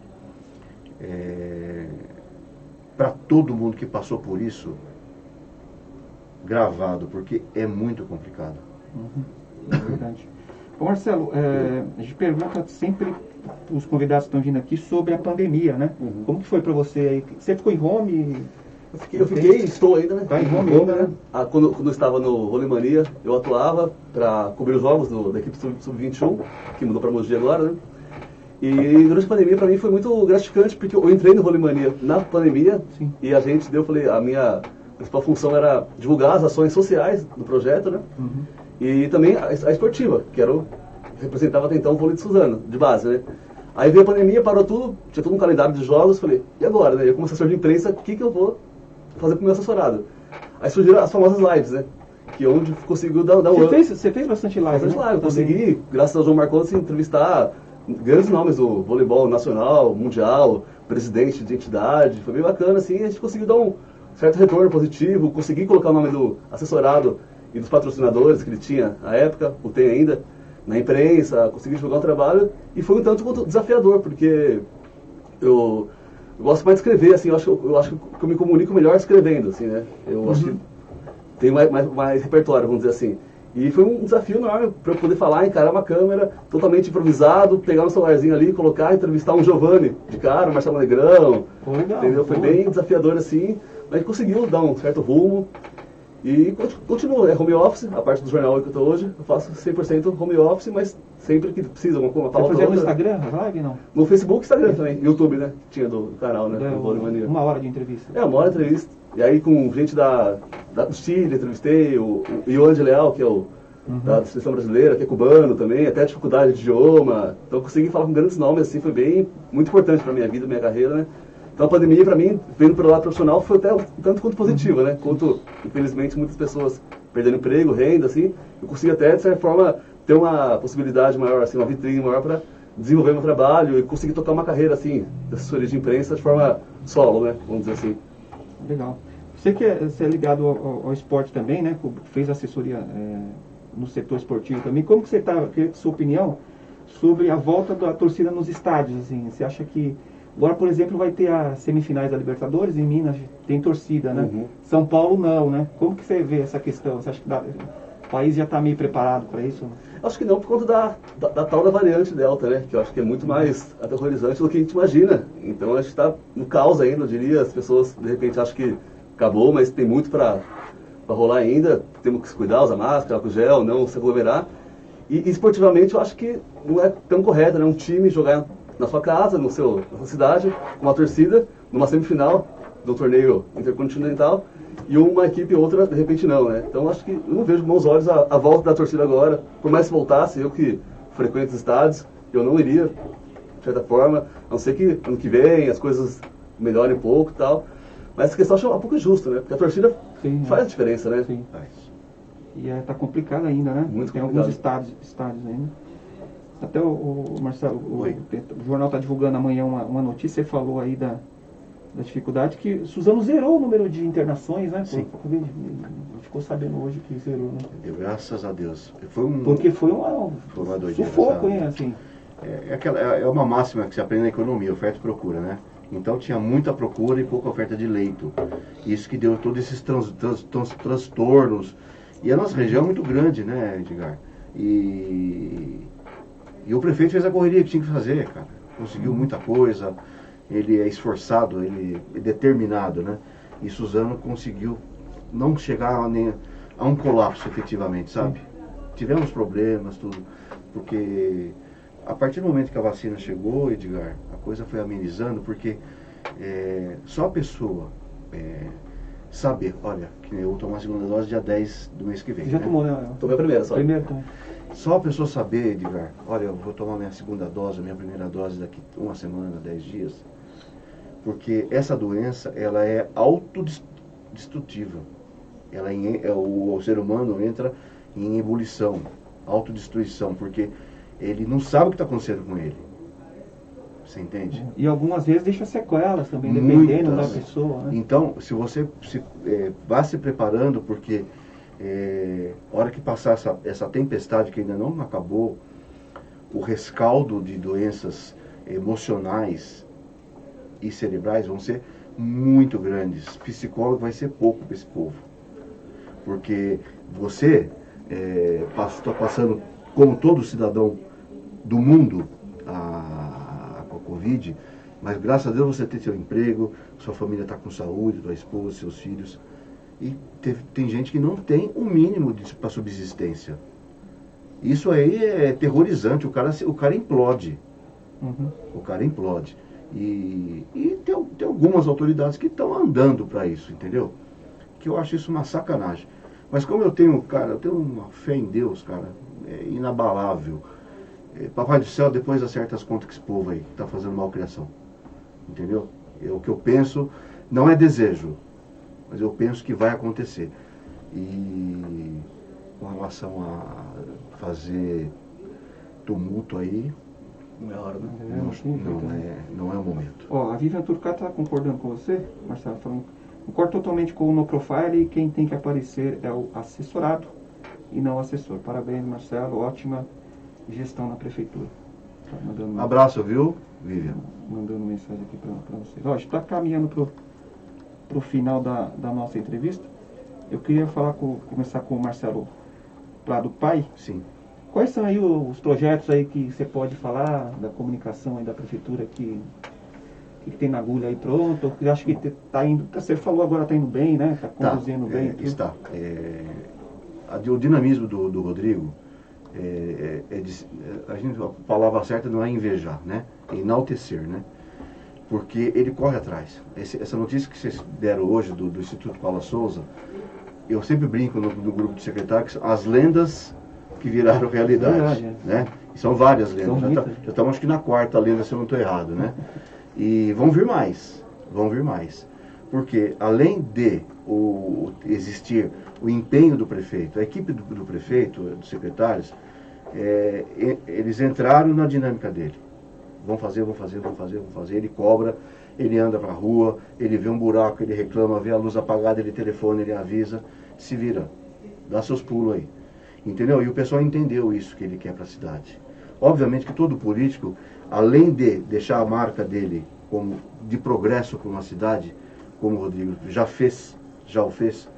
para todo mundo que passou por isso, gravado, porque é muito complicado. É verdade. Ô Marcelo, a gente pergunta sempre, os convidados que estão vindo aqui, sobre a pandemia, né? Como que foi para você aí? Você ficou em home? Estou ainda, né? Tá em home ainda, né? Quando eu estava no Vôlei Mania, eu atuava para cobrir os jogos da equipe Sub-21, que mudou para Mogi agora, né? E durante a pandemia, para mim, foi muito gratificante, porque eu entrei no Vôlei Mania na pandemia. Sim. E a minha principal função era divulgar as ações sociais do projeto, né? E também a esportiva, que representava até então o vôlei de Suzano, de base, né? Aí veio a pandemia, parou tudo, tinha todo um calendário de jogos, falei, e agora, né? Eu como assessor de imprensa, o que eu vou fazer pro meu assessorado? Aí surgiram as famosas lives, né? Que é onde conseguiu dar Você fez bastante live, né? Live, consegui, graças ao João Marcondes, entrevistar grandes nomes do voleibol nacional, mundial, presidente de entidade, foi bem bacana, assim, a gente conseguiu dar um certo retorno positivo, consegui colocar o nome do assessorado e dos patrocinadores que ele tinha na época, o tem ainda, na imprensa, consegui divulgar o trabalho, e foi um tanto quanto desafiador, porque eu gosto mais de escrever, assim, eu acho que eu me comunico melhor escrevendo, assim, né? Eu acho que tenho mais repertório, vamos dizer assim. E foi um desafio enorme para eu poder falar, encarar uma câmera totalmente improvisado, pegar um celularzinho ali, colocar, entrevistar um Giovanni de cara, um Marcelo Negrão, entendeu? Foi bem desafiador, assim, mas conseguiu dar um certo rumo. E continuo, né? Home office, a parte do jornal que eu estou hoje, eu faço 100% home office, mas sempre que precisa, uma pauta. Você fazia no Instagram, live, não? No Facebook e Instagram também, YouTube, né? Que tinha do canal, né? Uma hora de entrevista. Uma hora de entrevista. E aí com gente do Chile, entrevistei, o Ioan de Leal, que é da seleção brasileira, que é cubano também, até dificuldade de idioma. Então eu consegui falar com grandes nomes, assim, foi muito importante para minha vida, minha carreira, né? Então a pandemia, para mim, vendo pelo lado profissional, foi até tanto quanto positiva, né? Quanto, infelizmente, muitas pessoas perderam emprego, renda, assim, eu consegui até, de certa forma, ter uma possibilidade maior, assim, uma vitrine maior para desenvolver meu trabalho e conseguir tocar uma carreira, assim, de assessoria de imprensa de forma solo, né? Vamos dizer assim. Legal. Você é ligado ao esporte também, né? Fez assessoria no setor esportivo também. Como que você está, queria sua opinião sobre a volta da torcida nos estádios, assim? Você acha que agora, por exemplo, vai ter as semifinais da Libertadores, em Minas tem torcida, né? São Paulo não, né? Como que você vê essa questão? Você acha que o país já está meio preparado para isso? Acho que não, por conta da tal da variante Delta, né? Que eu acho que é muito mais aterrorizante do que a gente imagina. Então a gente está no caos ainda, eu diria. As pessoas, de repente, acham que acabou, mas tem muito para rolar ainda. Temos que se cuidar, usar máscara, álcool gel, não se aglomerar. E esportivamente eu acho que não é tão correto, né? Um time jogar na sua casa, na sua cidade, com uma torcida, numa semifinal do torneio intercontinental, e uma equipe e outra, de repente, não, né? Então, acho que eu não vejo com bons olhos a volta da torcida agora. Por mais que voltasse, eu que frequento os estádios, eu não iria, de certa forma, a não ser que ano que vem as coisas melhorem um pouco e tal. Mas essa questão eu acho um pouco injusta, né? Porque a torcida faz a diferença, né? Sim. E tá complicado ainda, né? Muito Tem complicado. alguns estádios ainda. Até o Marcelo, o jornal está divulgando amanhã uma notícia, ele falou aí da dificuldade, que Suzano zerou o número de internações, né? Sim. Ficou sabendo hoje que zerou, né? Graças a Deus. Porque foi uma doideira, sufoco, hein, assim. É uma máxima que se aprende na economia, oferta e procura, né? Então tinha muita procura e pouca oferta de leito. Isso que deu todos esses transtornos. E a nossa região é muito grande, né, Edgar? E o prefeito fez a correria que tinha que fazer, cara. Conseguiu muita coisa, ele é esforçado, ele é determinado, né? E Suzano conseguiu não chegar a um colapso efetivamente, sabe? Tivemos problemas, tudo, porque a partir do momento que a vacina chegou, Edgar, a coisa foi amenizando, porque só a pessoa saber, olha, que eu vou tomar a segunda dose dia 10 do mês que vem. Você já tomou, né? Tomei a primeira só. Só a pessoa saber, Edgar, olha, eu vou tomar minha segunda dose, minha primeira dose daqui uma semana, 10 dias, porque essa doença, ela é autodestrutiva. O ser humano entra em ebulição, autodestruição, porque ele não sabe o que está acontecendo com ele. Você entende? E algumas vezes deixa sequelas também, dependendo da pessoa, né? Então, se você vá se preparando, porque a hora que passar essa tempestade que ainda não acabou, o rescaldo de doenças emocionais e cerebrais vão ser muito grandes. Psicólogo vai ser pouco para esse povo. Porque você está passando, como todo cidadão do mundo, a Covid, mas graças a Deus você tem seu emprego, sua família está com saúde, sua esposa, seus filhos. E tem gente que não tem o mínimo para subsistência. Isso aí é terrorizante, o cara implode. Uhum. O cara implode. E tem algumas autoridades que estão andando para isso, entendeu? Que eu acho isso uma sacanagem. Mas como eu tenho uma fé em Deus, cara, inabalável. Papai do céu, depois acerta as contas com esse povo aí, que está fazendo malcriação. Entendeu? O que eu penso não é desejo, mas eu penso que vai acontecer. E com relação a fazer tumulto aí, Não é hora, né? não é o momento. Ó, a Vivian Turcato está concordando com você, Marcelo, falando, concordo totalmente com o No Profile, e quem tem que aparecer é o assessorado e não o assessor. Parabéns, Marcelo, ótima gestão na prefeitura. Tá mandando Abraço, viu, Vivian? mandando mensagem aqui para vocês. Ó, a gente está caminhando para o final da nossa entrevista. Eu queria começar com o Marcelo Prado pai. Sim. Quais são aí os projetos aí que você pode falar da comunicação aí da prefeitura que tem na agulha aí pronto? Eu acho que está indo, você falou agora está indo bem, né? Está conduzindo bem. Está. O dinamismo do Rodrigo, a palavra certa não é invejar, né? É enaltecer, né? Porque ele corre atrás. Essa notícia que vocês deram hoje do Instituto Paula Souza, eu sempre brinco no grupo de secretários, as lendas que viraram realidade, né? E são várias lendas. Já estamos acho que na quarta lenda, se eu não estou errado, né? E vão vir mais. Porque além de existir o empenho do prefeito, a equipe do prefeito, dos secretários, eles entraram na dinâmica dele. Vão fazer. Ele cobra, ele anda pra rua, ele vê um buraco, ele reclama, vê a luz apagada, ele telefona, ele avisa, se vira, dá seus pulos aí. Entendeu? E o pessoal entendeu isso que ele quer para a cidade. Obviamente que todo político, além de deixar a marca dele de progresso para uma cidade, como o Rodrigo já o fez,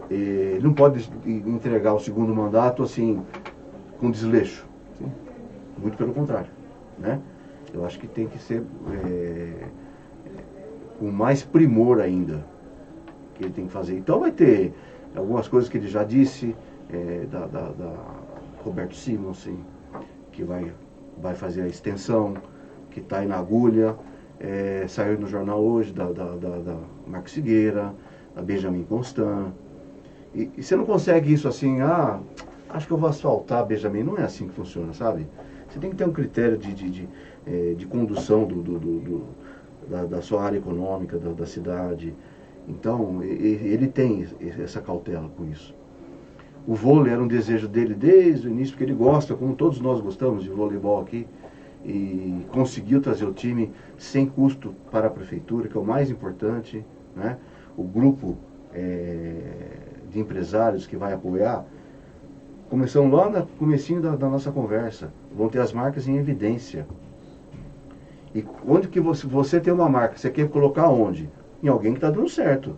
ele não pode entregar o segundo mandato assim, com desleixo. Sim. Muito pelo contrário, né? Eu acho que tem que ser com mais primor ainda que ele tem que fazer. Então vai ter algumas coisas que ele já disse, da Roberto Simonsen, que vai fazer a extensão, que está aí na agulha, saiu no jornal hoje, da Marcos Figueira, da Benjamin Constant. E você não consegue isso assim, acho que eu vou asfaltar, Benjamin. Não é assim que funciona, sabe? Você tem que ter um critério de condução da sua área econômica, da cidade. Então, ele tem essa cautela com isso. O vôlei era um desejo dele desde o início, porque ele gosta, como todos nós gostamos de voleibol aqui, e conseguiu trazer o time sem custo para a prefeitura, que é o mais importante, né? O grupo de empresários que vai apoiar, começamos lá no comecinho da nossa conversa, vão ter as marcas em evidência. E onde que você tem uma marca, você quer colocar onde? Em alguém que está dando certo,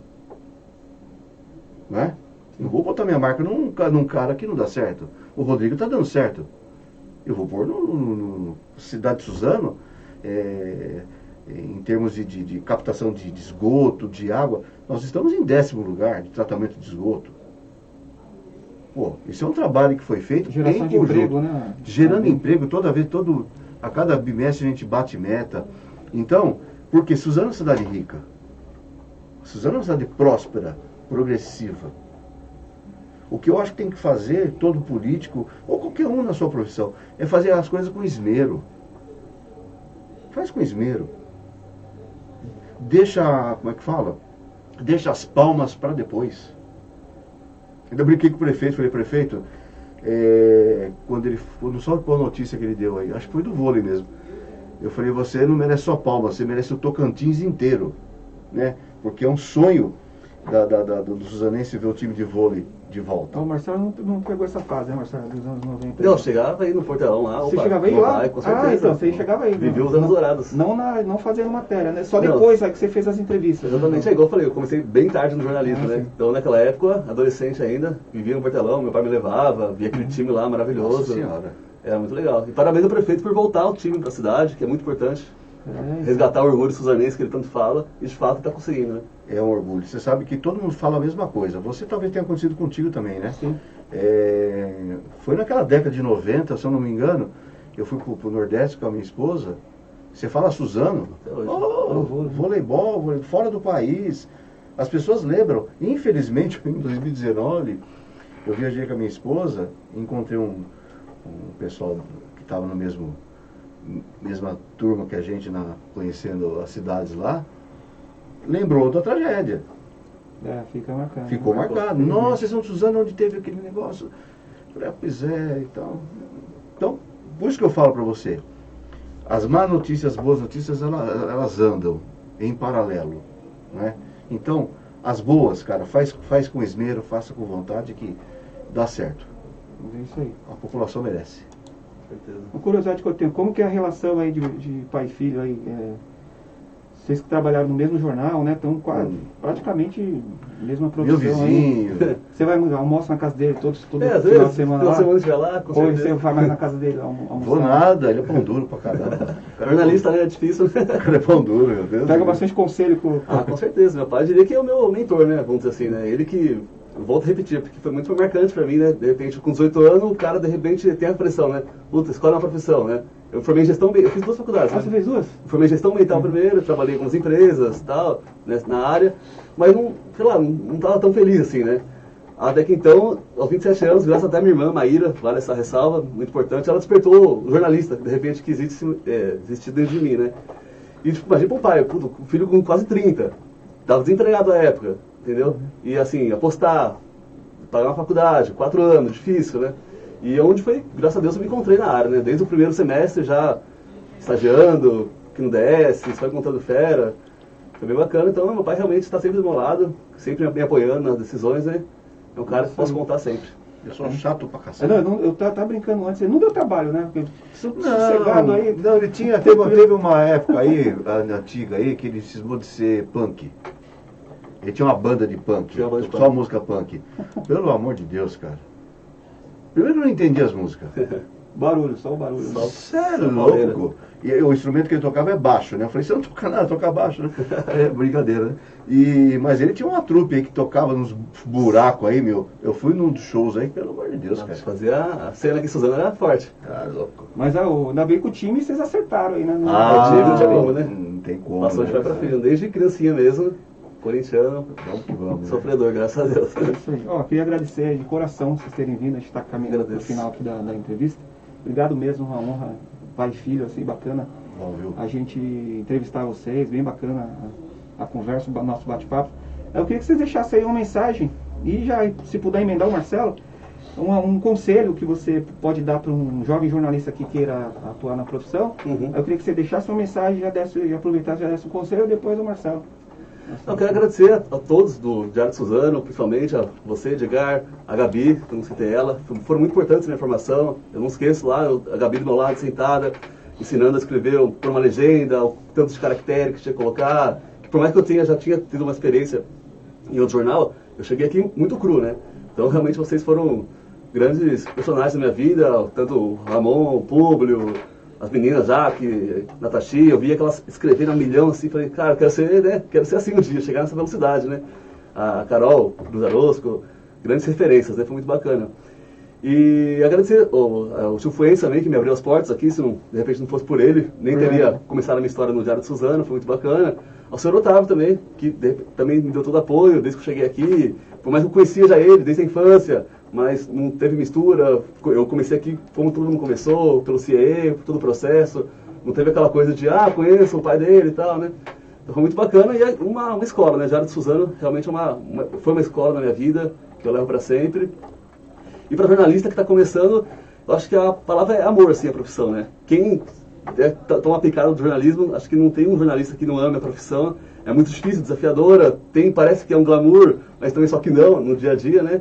né? Não vou botar minha marca num cara que não dá certo. O Rodrigo está dando certo. Eu vou pôr no Cidade de Suzano, em termos de captação de esgoto, de água, nós estamos em 10º lugar de tratamento de esgoto. Pô, isso é um trabalho que foi feito geração em de conjunto, emprego, né? Gerando emprego a cada bimestre a gente bate meta. Então, porque Suzano é uma cidade rica, Suzano é uma cidade próspera, progressiva. O que eu acho que tem que fazer, todo político, ou qualquer um na sua profissão, é fazer as coisas com esmero. Faz com esmero. Deixa, como é que fala? Deixa as palmas para depois. Ainda brinquei com o prefeito, falei, prefeito, quando só com a notícia que ele deu aí, acho que foi do vôlei mesmo. Eu falei, você não merece só palmas, você merece o Tocantins inteiro, né? Porque é um sonho do Suzanense ver o time de vôlei de volta. Então, o Marcelo não pegou essa fase, né, Marcelo, dos anos 90? Eu chegava aí no Portelão lá. Você chegava aí lá? Com certeza. Então, você chegava aí. Vivi os anos dourados. Não fazendo matéria, né? Só depois aí que você fez as entrevistas. Exatamente, é igual eu falei, eu comecei bem tarde no jornalismo, né? Sim. Então naquela época, adolescente ainda, vivia no Portelão, meu pai me levava, via aquele time lá maravilhoso. Nossa Senhora. Era muito legal. E parabéns ao prefeito por voltar o time pra cidade, que é muito importante. Resgatar o orgulho suzanense que ele tanto fala, e de fato está conseguindo, né? É um orgulho. Você sabe que todo mundo fala a mesma coisa. Você talvez tenha acontecido contigo também, né? Sim. Foi naquela década de 90, se eu não me engano, eu fui pro Nordeste com a minha esposa. Você fala Suzano, voleibol, fora do país. As pessoas lembram. Infelizmente, em 2019, eu viajei com a minha esposa, encontrei um pessoal que estava no mesma turma que a gente, conhecendo as cidades lá, lembrou da tragédia. Fica marcado. Ficou marcado. Nossa, vocês são de Suzano, onde teve aquele negócio? Eu falei, pois é, e tal. Então, por isso que eu falo para você, as más notícias, as boas notícias, elas andam em paralelo, né? Então, as boas, cara, faz com esmero, faça com vontade que dá certo. É isso aí. A população merece. Uma curiosidade que eu tenho, como que é a relação aí de pai e filho aí? Vocês que trabalharam no mesmo jornal, né? Estão praticamente mesma profissão. Meu vizinho. Aí. Você vai almoça na casa dele todo às final vezes, de semana final lá? de semana estiver lá, com Ou certeza. você vai mais na casa dele almoçar? Vou nada, ele é pão duro pra caramba. Jornalista, né? É difícil, né? Ele é pão duro, meu Deus. Pega bastante conselho com... Com certeza. Meu pai diria que é o meu mentor, né? Vamos dizer assim, né? Ele que... Volto a repetir, porque foi muito marcante pra mim, né? De repente, com 18 anos, o cara, de repente, tem a pressão, né? Puta, escolhe uma profissão, né? Eu formei em gestão... Eu fiz 2 faculdades, né? Você fez 2? Formei em gestão ambiental primeiro, trabalhei em algumas empresas e tal, né, na área, mas não, sei lá, não estava tão feliz assim, né? Até que então, aos 27 anos, graças até a minha irmã, Maíra, vale essa ressalva, muito importante, ela despertou o jornalista, que de repente que existe dentro de mim, né? E tipo, imagina pro pai, puto, o filho com quase 30, estava desempregado à época, entendeu? E assim, apostar, pagar uma faculdade, 4 anos, difícil, né? E onde foi, graças a Deus, eu me encontrei na área, né? Desde o primeiro semestre já estagiando, que no DS, só encontrando fera. Foi bem bacana. Então, meu pai realmente está sempre do meu lado, sempre me apoiando nas decisões, né? É um cara que posso contar sempre. Eu sou chato pra cacete. Eu tava brincando antes, não deu trabalho, né? Porque sossegado aí... Não, ele teve uma época aí, antiga aí, que ele cismou de ser punk. Ele tinha uma banda de punk, só música punk. Pelo amor de Deus, cara. Primeiro eu não entendia as músicas. Barulho, só o barulho. Sério, louco. E o instrumento que ele tocava é baixo, né? Eu falei, você não toca nada, toca baixo, né? É brincadeira, né? Mas ele tinha uma trupe aí que tocava nos buracos aí, meu. Eu fui num dos shows aí, pelo amor de Deus, cara. Fazia a cena aqui em Suzano era forte. Ah, louco. Mas ainda bem que o time vocês acertaram aí, né? O time não tinha como, né? Não tem como. Passou de pai pra filho, desde criancinha mesmo. Corintiano, Vamos que vamos. sofredor, graças a Deus. É isso aí. Queria agradecer de coração vocês terem vindo, a gente está caminhando para o final aqui da entrevista. Obrigado mesmo, uma honra, pai e filho, assim, bacana. Bom, viu? A gente entrevistar vocês, bem bacana a conversa, o nosso bate-papo. Eu queria que vocês deixassem aí uma mensagem e já, se puder emendar o Marcelo, um conselho que você pode dar para um jovem jornalista que queira atuar na profissão. Eu queria que você deixasse uma mensagem, já aproveitasse, já desse um conselho, e depois o Marcelo. Eu quero agradecer a todos do Diário de Suzano, principalmente a você, Edgar, a Gabi, que eu não citei ela, foram muito importantes na minha formação. Eu não esqueço lá, a Gabi do meu lado, sentada, ensinando a escrever por uma legenda, o tanto de caractere que tinha que colocar. Que por mais que eu já tinha tido uma experiência em outro jornal, eu cheguei aqui muito cru, né? Então realmente vocês foram grandes personagens da minha vida, tanto o Ramon, o Públio, as meninas já, Natashi, eu via que elas escrevendo a milhão assim, falei, cara, eu quero ser, né? Quero ser assim um dia, chegar nessa velocidade, né? A Carol, Cruz Arosco, grandes referências, né? Foi muito bacana. E agradecer ao Tio Fuença também, que me abriu as portas aqui, se não, de repente não fosse por ele, nem teria começado a minha história no Diário de Suzano, foi muito bacana. Ao senhor Otávio também, que também me deu todo apoio desde que eu cheguei aqui, por mais que eu conhecia já ele desde a infância, mas não teve mistura, eu comecei aqui como todo mundo começou, pelo CIE, por todo o processo, não teve aquela coisa de, conheço o pai dele e tal, né? Então foi muito bacana e é uma escola, né? Diário de Suzano realmente foi uma escola na minha vida, que eu levo para sempre. E para jornalista que está começando, eu acho que a palavra é amor, assim, a profissão, né? Quem tão aplicado do jornalismo, acho que não tem um jornalista que não ame a profissão. É muito difícil, desafiadora, parece que é um glamour, mas também só que não, no dia a dia, né?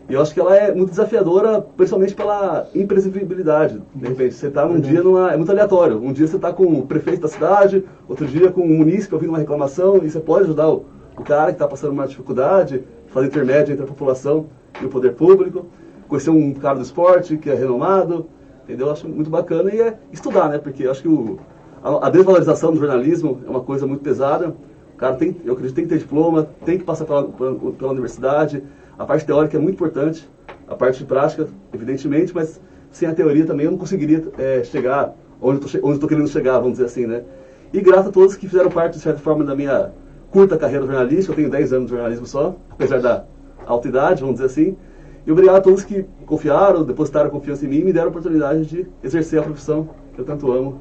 E eu acho que ela é muito desafiadora, principalmente pela imprevisibilidade. De repente, você está num dia, é muito aleatório. Um dia você está com o prefeito da cidade, outro dia com o munícipe ouvindo uma reclamação, e você pode ajudar o cara que está passando uma dificuldade, fazer intermédio entre a população e o poder público, conhecer um cara do esporte que é renomado, entendeu? Eu acho muito bacana e é estudar, né? Porque eu acho que a desvalorização do jornalismo é uma coisa muito pesada. O cara eu acredito, tem que ter diploma, tem que passar pela universidade. A parte teórica é muito importante, a parte prática, evidentemente, mas sem a teoria também eu não conseguiria chegar onde eu estou querendo chegar, vamos dizer assim, né? E graças a todos que fizeram parte, de certa forma, da minha curta carreira jornalística. Eu tenho 10 anos de jornalismo só, apesar da alta idade, vamos dizer assim. E obrigado a todos que confiaram, depositaram confiança em mim e me deram a oportunidade de exercer a profissão que eu tanto amo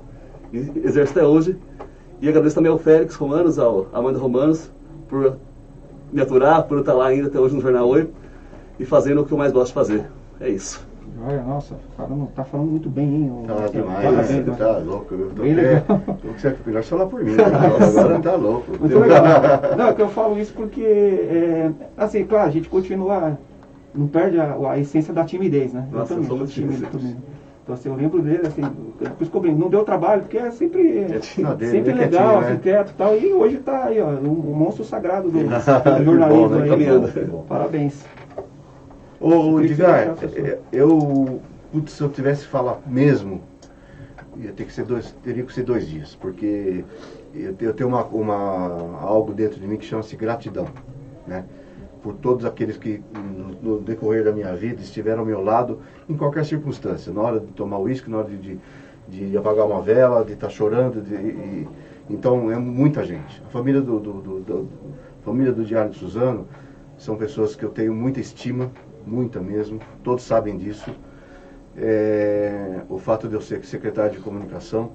e exerço até hoje. E agradeço também ao Félix Romanos, ao Amanda Romanos, por me aturar, por eu estar lá ainda até hoje no Jornal Oi e fazendo o que eu mais gosto de fazer. É isso. Olha, nossa, tá falando muito bem, hein? Tá demais, parabéns, você tá louco. Eu tô bem legal. Você é melhor falar por mim, né? Agora tá louco. Muito legal. Não, é que eu falo isso porque, assim, claro, a gente continua, não perde a essência da timidez, né? Nossa, eu sou muito tímido também. Então, assim, eu lembro dele, assim, por isso que eu brinco, não deu trabalho, porque é sempre legal, assim, quieto e tal. E hoje tá aí, ó, o monstro sagrado do jornalismo bom, né? aí. Caminhando. Parabéns. Ô, Edgar, se eu tivesse que falar mesmo, teria que ser 2 dias, porque eu tenho algo dentro de mim que chama-se gratidão, né? Por todos aqueles que no decorrer da minha vida estiveram ao meu lado em qualquer circunstância, na hora de tomar uísque, na hora de apagar uma vela, de estar chorando, então é muita gente. A família família do Diário de Suzano são pessoas que eu tenho muita estima, muita mesmo, todos sabem disso. O fato de eu ser secretário de comunicação,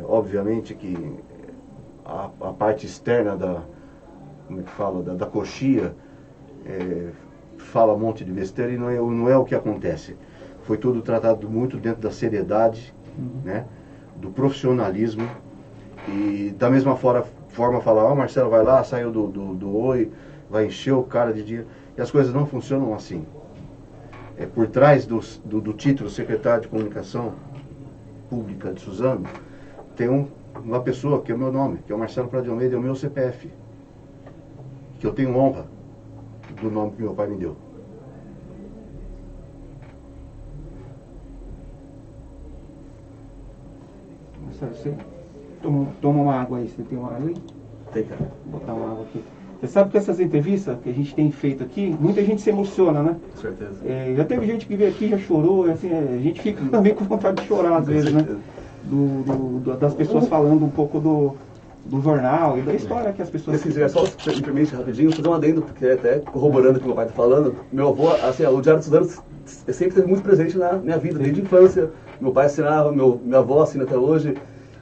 obviamente que a parte externa da coxia fala um monte de besteira e não é o que acontece. Foi tudo tratado muito dentro da seriedade, né, do profissionalismo, e da mesma forma falar, Marcelo vai lá, saiu do Oi, vai encher o cara de dinheiro, e as coisas não funcionam assim. Por trás do título secretário de comunicação pública de Suzano, tem uma pessoa que é o meu nome, que é o Marcelo Prado de Almeida, é o meu CPF, que eu tenho honra do nome que meu pai me deu. Você toma uma água aí, você tem uma água aí? Tem, cara. Vou botar uma água aqui. Você sabe que essas entrevistas que a gente tem feito aqui, muita gente se emociona, né? Com certeza. Já teve gente que veio aqui, já chorou, assim, a gente fica também com vontade de chorar às vezes, né? Das pessoas falando um pouco do jornal e da história que as pessoas... Se quiser, só me permite rapidinho, fazer um adendo, porque até corroborando o que meu pai está falando. Meu avô, assim, o Diário de Suzano sempre esteve muito presente na minha vida, desde a infância. Meu pai assinava, minha avó assina até hoje.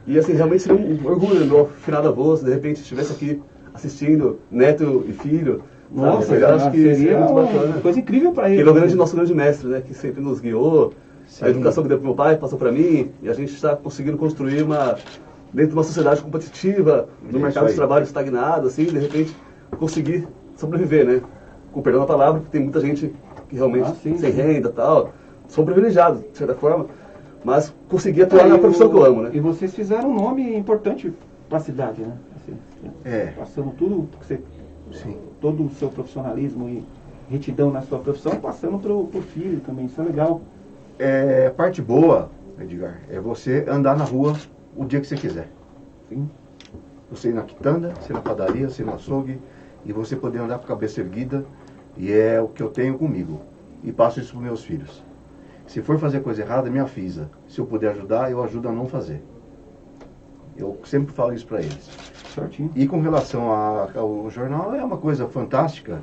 E assim, realmente seria um orgulho, meu finado avô, se de repente estivesse aqui assistindo, neto e filho. Nossa, eu acho que seria muito bacana. Uma coisa incrível para ele. Ele é nosso grande mestre, né, que sempre nos guiou. Sim. A educação que deu para meu pai passou para mim, e a gente está conseguindo construir dentro de uma sociedade competitiva, no mercado de trabalho estagnado, assim, de repente conseguir sobreviver, né? Com perdão da palavra, porque tem muita gente que realmente sem renda e tal, sou privilegiado, de certa forma, mas consegui atuar na profissão que eu amo, né? E vocês fizeram um nome importante para a cidade, né? Assim, passando tudo, todo o seu profissionalismo e retidão na sua profissão, passando para o filho também, isso é legal. A parte boa, Edgar, é você andar na rua o dia que você quiser. Sim. Você ir na quitanda, você ir na padaria, você ir no açougue, e você poder andar com a cabeça erguida, e é o que eu tenho comigo. E passo isso para os meus filhos. Se for fazer coisa errada, me avisa. Se eu puder ajudar, eu ajudo a não fazer. Eu sempre falo isso para eles. Certinho. E com relação ao jornal, é uma coisa fantástica.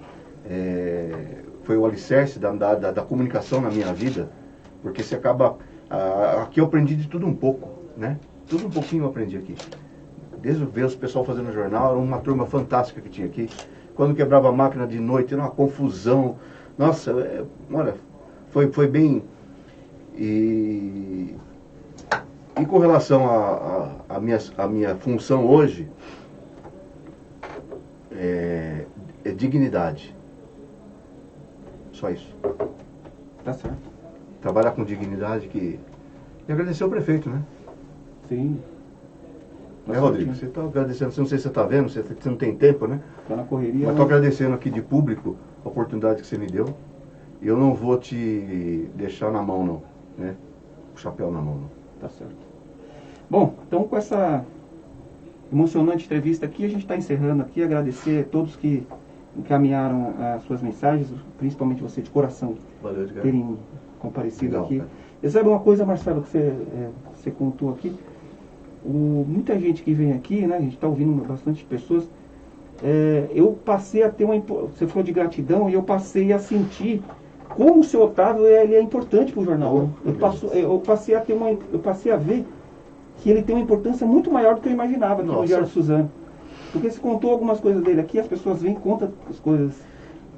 Foi o alicerce da comunicação na minha vida, porque você acaba... aqui eu aprendi de tudo um pouco, né? Tudo um pouquinho eu aprendi aqui. Desde ver o pessoal fazendo jornal, era uma turma fantástica que tinha aqui. Quando quebrava a máquina de noite, era uma confusão. Nossa, olha, foi bem... E E com relação à minha função hoje, é dignidade. Só isso. Tá certo. Trabalhar com dignidade e agradecer ao prefeito, né? Sim. Rodrigo? Você está agradecendo, não sei se você está vendo, você não tem tempo, né? Tá na correria. Mas estou agradecendo aqui de público a oportunidade que você me deu. E eu não vou te deixar na mão, não. Né? O chapéu na mão, não. Tá certo. Bom, então com essa emocionante entrevista aqui, a gente está encerrando aqui. Agradecer a todos que encaminharam as suas mensagens, principalmente você de coração, Valeu, Edgar. terem comparecido Legal, aqui. cara. E sabe uma coisa, Marcelo, que você contou aqui? Muita gente que vem aqui, né? A gente está ouvindo bastante pessoas. Eu passei a ter você falou de gratidão, e eu passei a sentir como o seu Otávio ele é importante para o jornal. Eu passei a ver que ele tem uma importância muito maior do que eu imaginava aqui no Diário de Suzano. Porque você contou algumas coisas dele aqui, as pessoas vêm e contam as coisas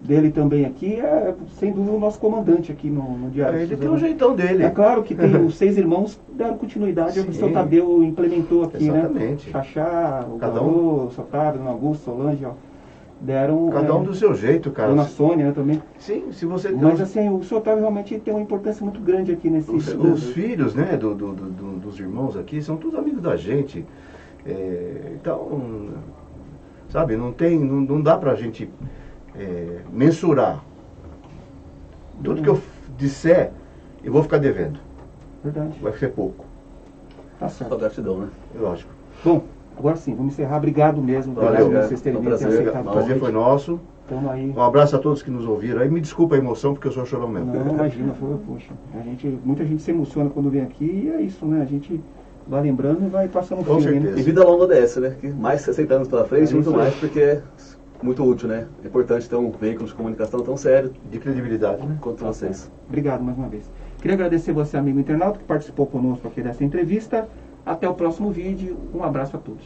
dele também aqui, sem dúvida o nosso comandante aqui no Diário de Ele Suzano. tem um jeitão dele. É claro que tem os 6 irmãos que deram continuidade, o seu Tadeu implementou aqui, Exatamente. né? Xaxá, o Cada Garoto, o seu Tadeu, o Augusto, Solange, ó, deram... Cada um do seu jeito, cara. Dona Sônia, né, também. Sim, se você... Mas assim, o seu Otávio realmente tem uma importância muito grande aqui nesse... Os filhos, né, dos irmãos aqui, são todos amigos da gente. Então, sabe, não dá pra gente mensurar. Tudo que eu disser, eu vou ficar devendo. Verdade. Vai ser pouco. Tá Só certo. gratidão, né? Lógico. Bom, agora sim, vamos encerrar. Obrigado mesmo. Valeu, Obrigado por vocês terem um vindo, ter prazer. aceitado O o prazer convite. foi nosso. Tamo aí. Um abraço a todos que nos ouviram. Aí me desculpa a emoção, porque eu sou chorão mesmo. Não, imagina, poxa. Muita gente se emociona quando vem aqui, e é isso, né? A gente vai lembrando e vai passando o Com filme, certeza. E vida longa ODS, né? Que mais 60 anos pela frente, É muito isso aí. mais, porque é muito útil, né? É importante ter um veículo de comunicação tão sério De credibilidade, né? quanto vocês. Obrigado mais uma vez. Queria agradecer você, amigo internauta, que participou conosco aqui dessa entrevista. Até o próximo vídeo. Um abraço a todos.